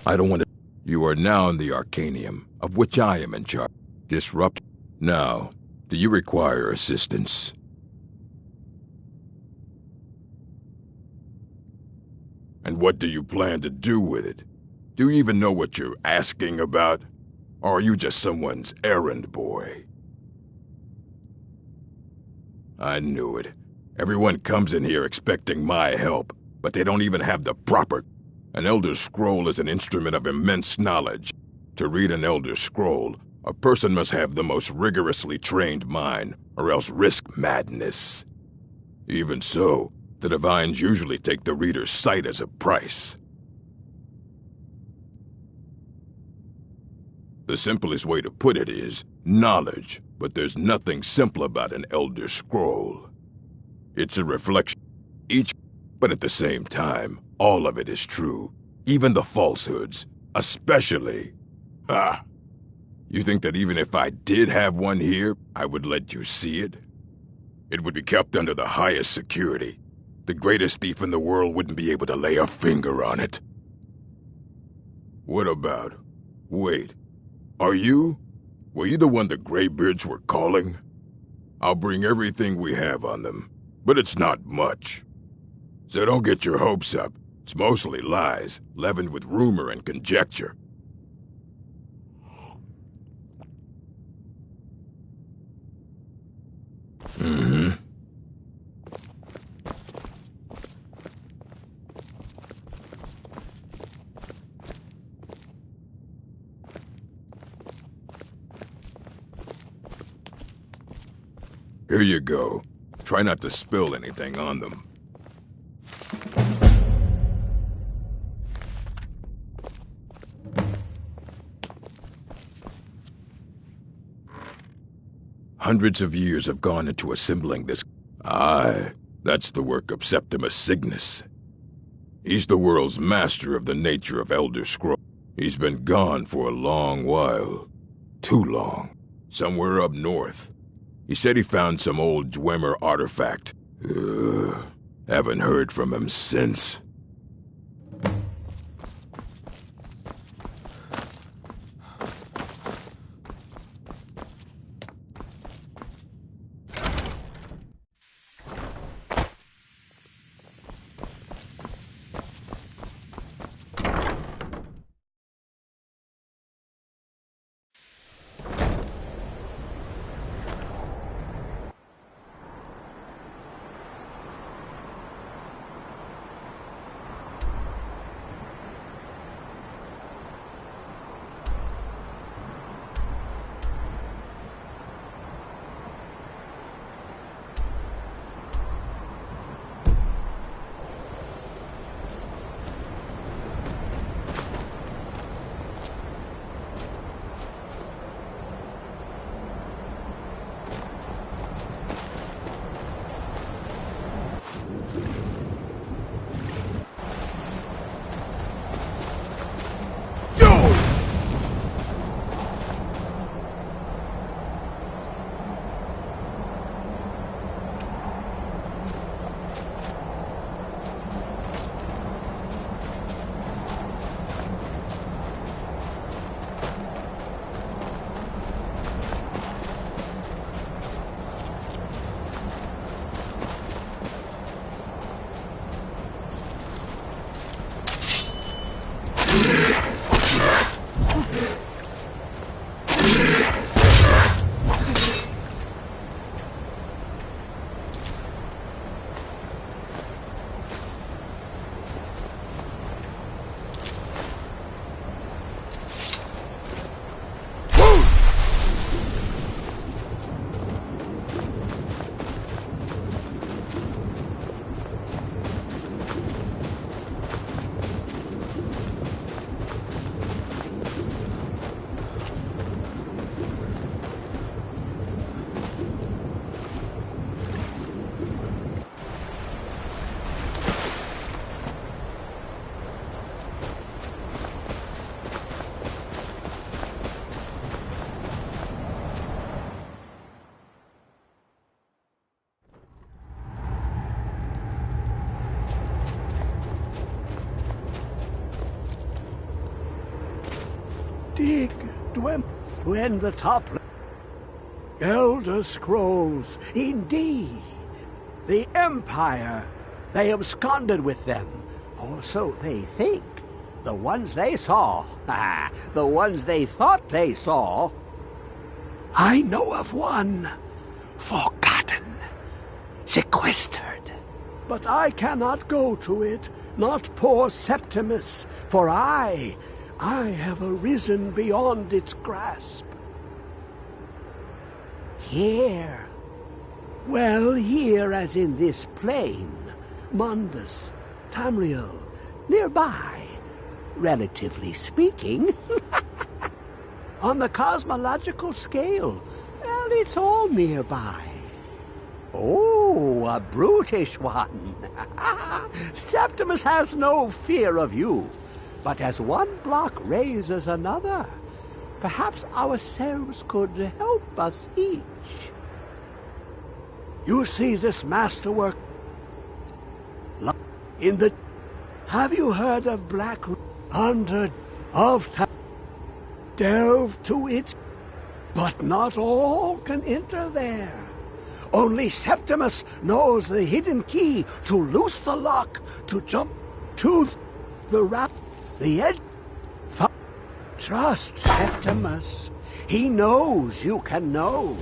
I don't want to... You are now in the Arcanium, of which I am in charge. Disrupt. Now, do you require assistance? And what do you plan to do with it? Do you even know what you're asking about? Or are you just someone's errand boy? I knew it. Everyone comes in here expecting my help, but they don't even have the proper... An Elder Scroll is an instrument of immense knowledge. To read an Elder Scroll, a person must have the most rigorously trained mind, or else risk madness. Even so, the Divines usually take the reader's sight as a price. The simplest way to put it is knowledge, but there's nothing simple about an Elder Scroll. It's a reflection, but at the same time, all of it is true, even the falsehoods, especially... Ah! You think that even if I did have one here, I would let you see it? It would be kept under the highest security. The greatest thief in the world wouldn't be able to lay a finger on it. What about... Wait. Were you the one the Greybeards were calling? I'll bring everything we have on them, but it's not much. So don't get your hopes up. It's mostly lies, leavened with rumor and conjecture. Mm-hmm. Here you go. Try not to spill anything on them. Hundreds of years have gone into assembling this. Aye, that's the work of Septimus Cygnus. He's the world's master of the nature of Elder Scroll. He's been gone for a long while. Too long. Somewhere up north. He said he found some old Dwemer artifact. Haven't heard from him since. dig when the top Elder Scrolls, indeed. The Empire, they absconded with them, or so they think. The ones they saw, the ones they thought they saw. I know of one, forgotten, sequestered. But I cannot go to it, not poor Septimus, for I have arisen beyond its grasp. Here. Well, here as in this plain, Mundus, Tamriel, nearby, relatively speaking. On the cosmological scale, well, it's all nearby. Oh, a brutish one. Septimus has no fear of you, but as one block raises another, perhaps ourselves could help us each. You see this masterwork in the... Have you heard of Black Under of Delve to it, but not all can enter there. Only Septimus knows the hidden key to loose the lock, to jump to the edge. Trust Septimus. He knows you can know.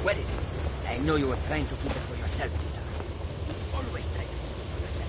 Where is it? I know you were trying to keep it for yourself, Caesar. You always try to keep it for yourself.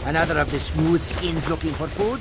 Another of the smooth skins looking for food?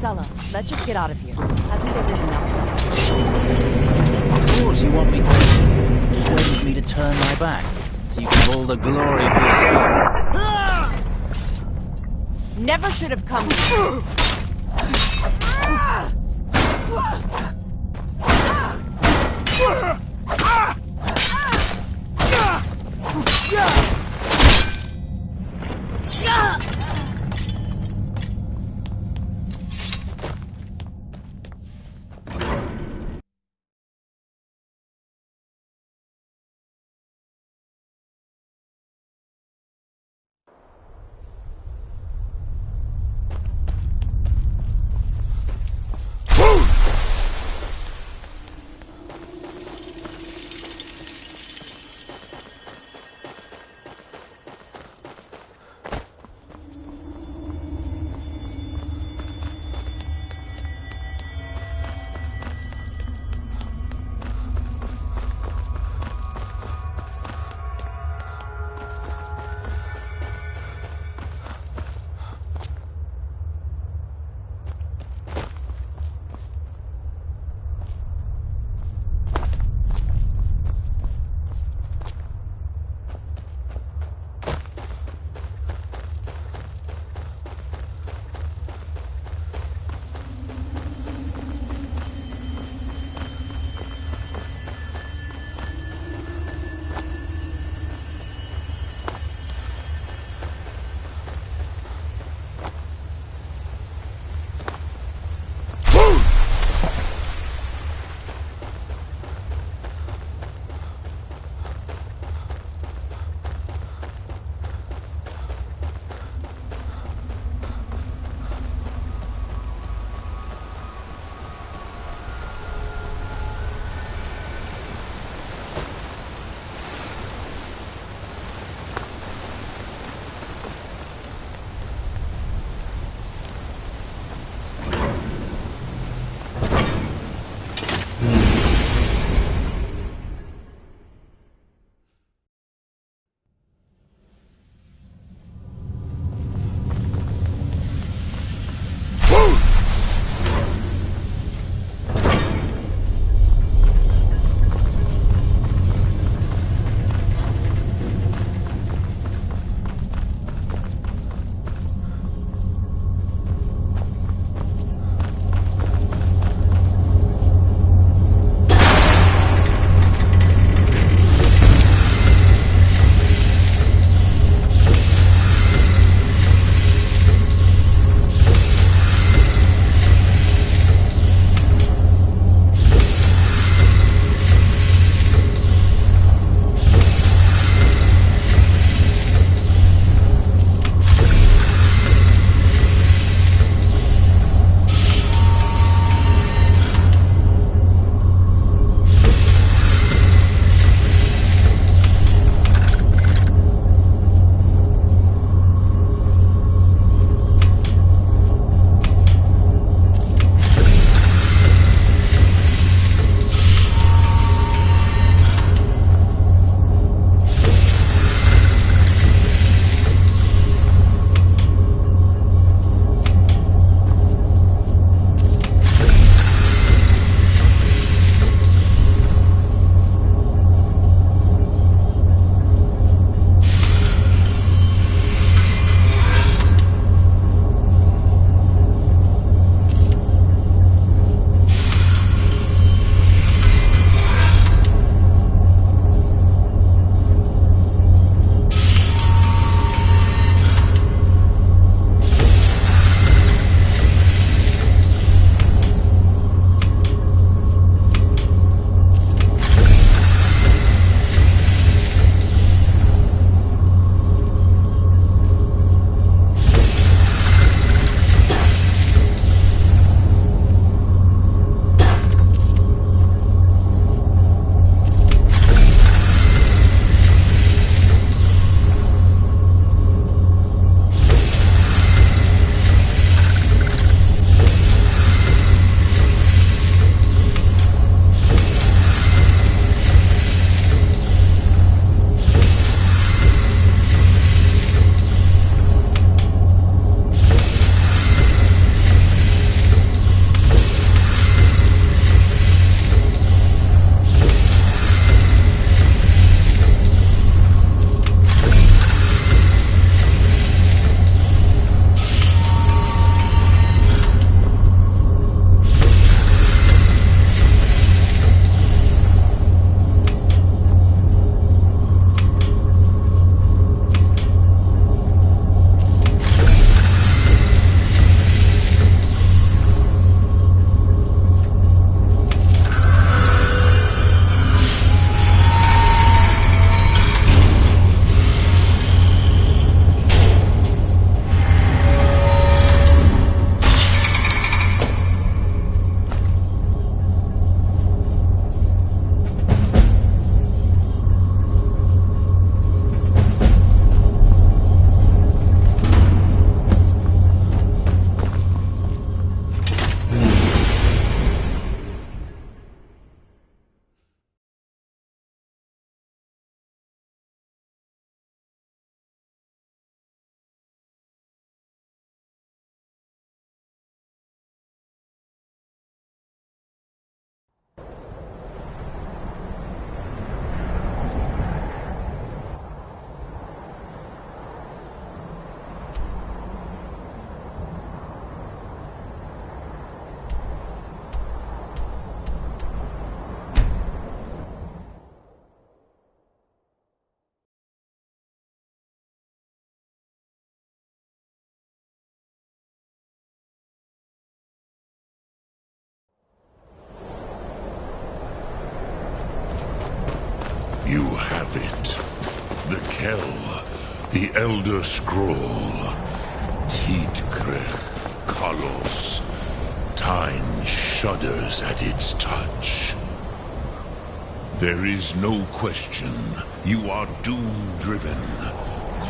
Sella, let's just get out of here. Hasn't there been enough? Of course you want me to. Just waiting for me to turn my back, so you can have all the glory for yourself. Never should have come. The Elder Scroll. Tidkrech Kalos. Time shudders at its touch. There is no question. You are doom-driven.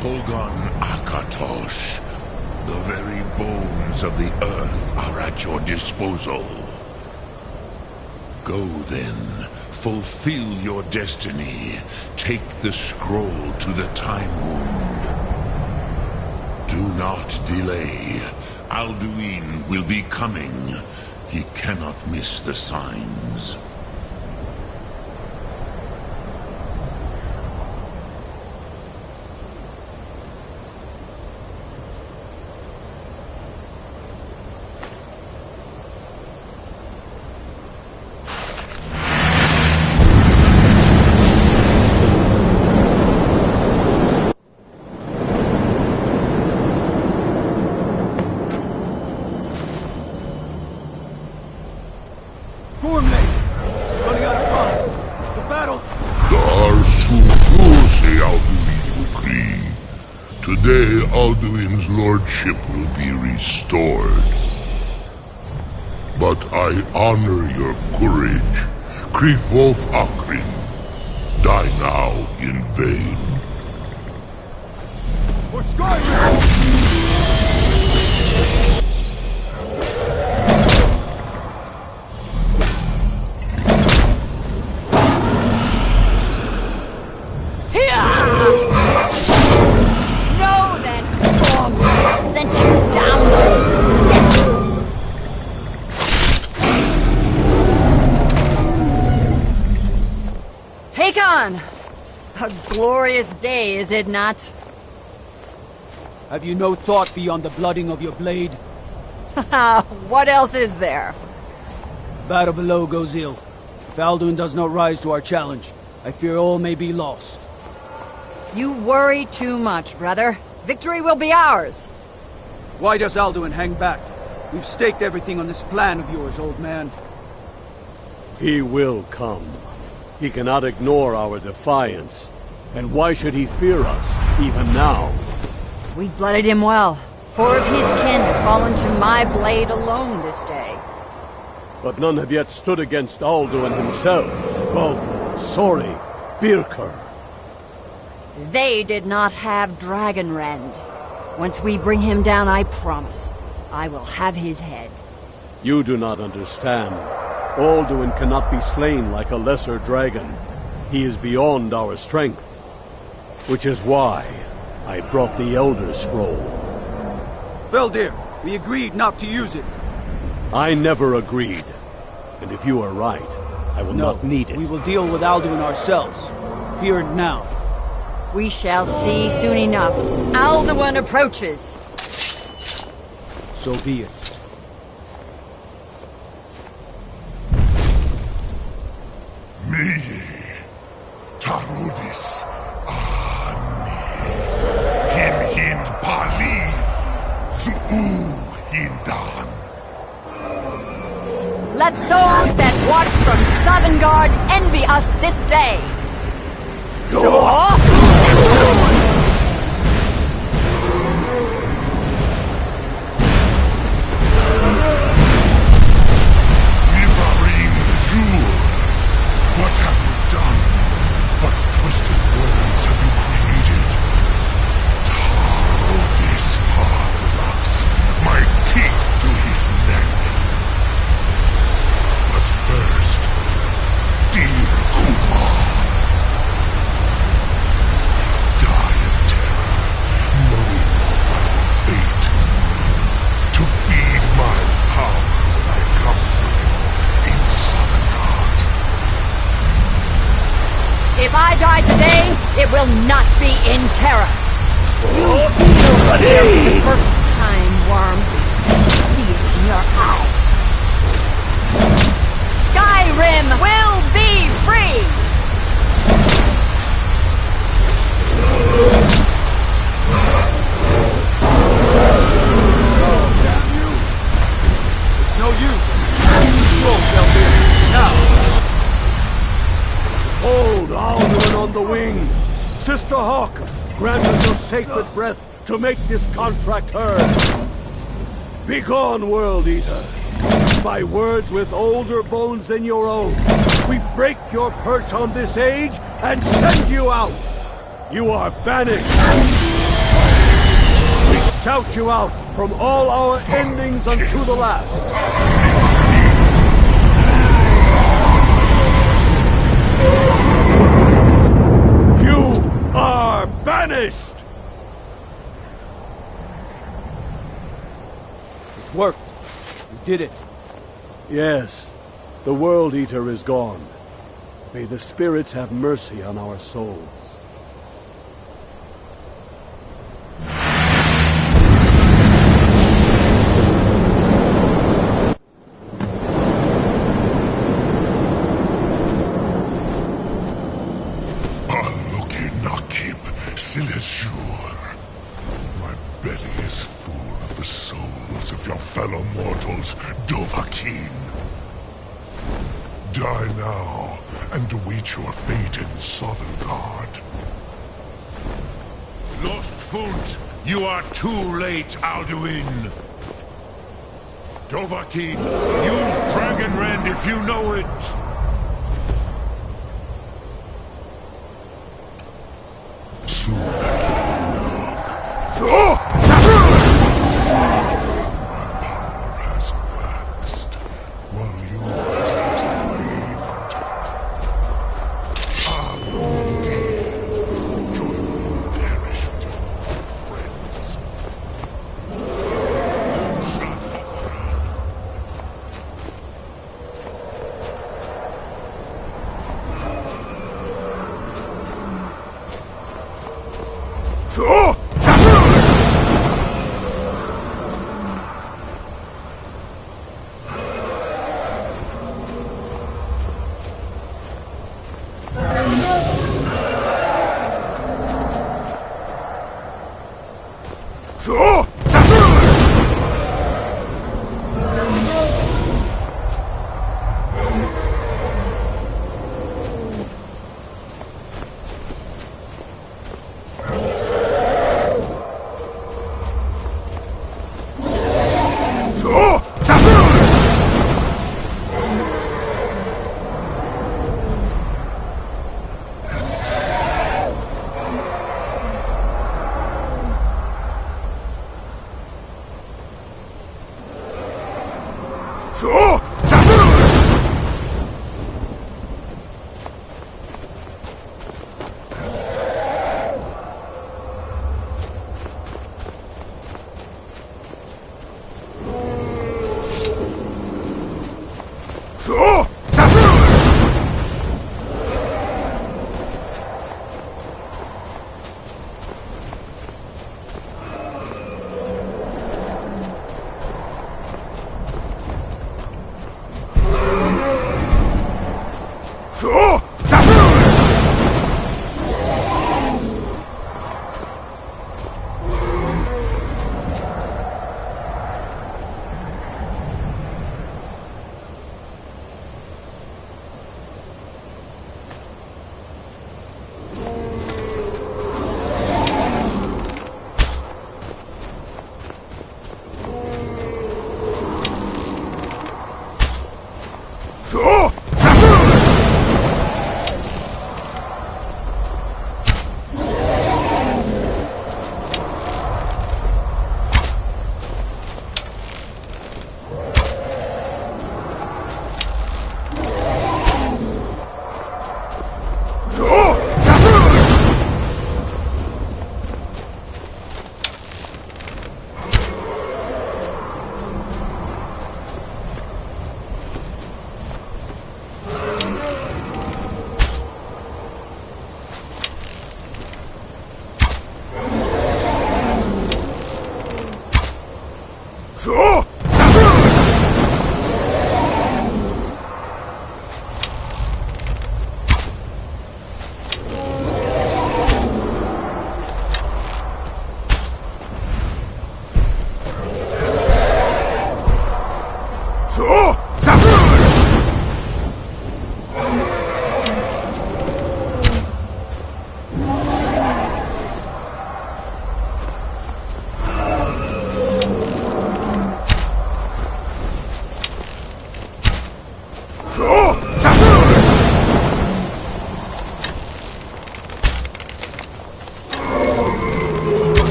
Kogan Akatosh. The very bones of the earth are at your disposal. Go then. Fulfill your destiny. Take the scroll to the Time Wound. Do not delay. Alduin will be coming. He cannot miss the signs. Today, Alduin's lordship will be restored. But I honor your courage. Krifwolf Akrin. Die now in vain. For Skyrim! A glorious day, is it not? Have you no thought beyond the blooding of your blade? What else is there? Battle below goes ill. If Alduin does not rise to our challenge, I fear all may be lost. You worry too much, brother. Victory will be ours. Why does Alduin hang back? We've staked everything on this plan of yours, old man. He will come. He cannot ignore our defiance. And why should he fear us, even now? We blooded him well. 4 of his kin have fallen to my blade alone this day. But none have yet stood against Alduin himself. Both Sori, Birker. They did not have Dragonrend. Once we bring him down, I promise, I will have his head. You do not understand. Alduin cannot be slain like a lesser dragon. He is beyond our strength. Which is why I brought the Elder Scroll. Feldir, we agreed not to use it. I never agreed. And if you are right, I will not need it. We will deal with Alduin ourselves. Here and now. We shall see soon enough. Alduin approaches. So be it. Me, Tarudis, Him Paliv, Zuu Hindan. Let those that watch from Sovngarde envy us this day. What have you done? What twisted worlds have you created? Tarodis Parthras, my teeth to his neck. But first, dear Kumar, die in terror, knowing of my fate. To feed my power when I come for you in Sovngarde. If I die today, it will not be in terror. You feel fear for the first time, worm. See it in your eye. Skyrim will be free! Oh, damn you! It's no use. Scroll, Feldir. Now! Hold Alduin on the wing! Sister Hawk, grant us your sacred breath to make this contract heard. Begone, World Eater. By words with older bones than your own, we break your perch on this age and send you out. You are banished. We shout you out from all our endings unto the last. You are banished! It worked. We did it. Yes, the World Eater is gone. May the spirits have mercy on our souls. My belly is full of the souls of your fellow mortals, Dovahkiin. Die now, and await your fate in Sovngarde. Lost Foot, you are too late, Alduin. Dovahkiin, use Dragon Rend if you know it.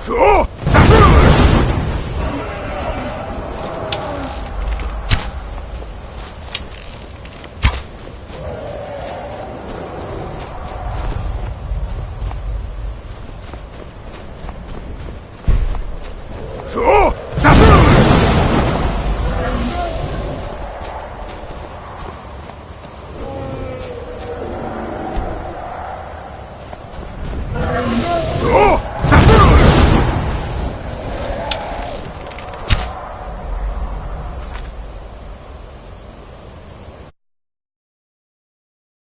So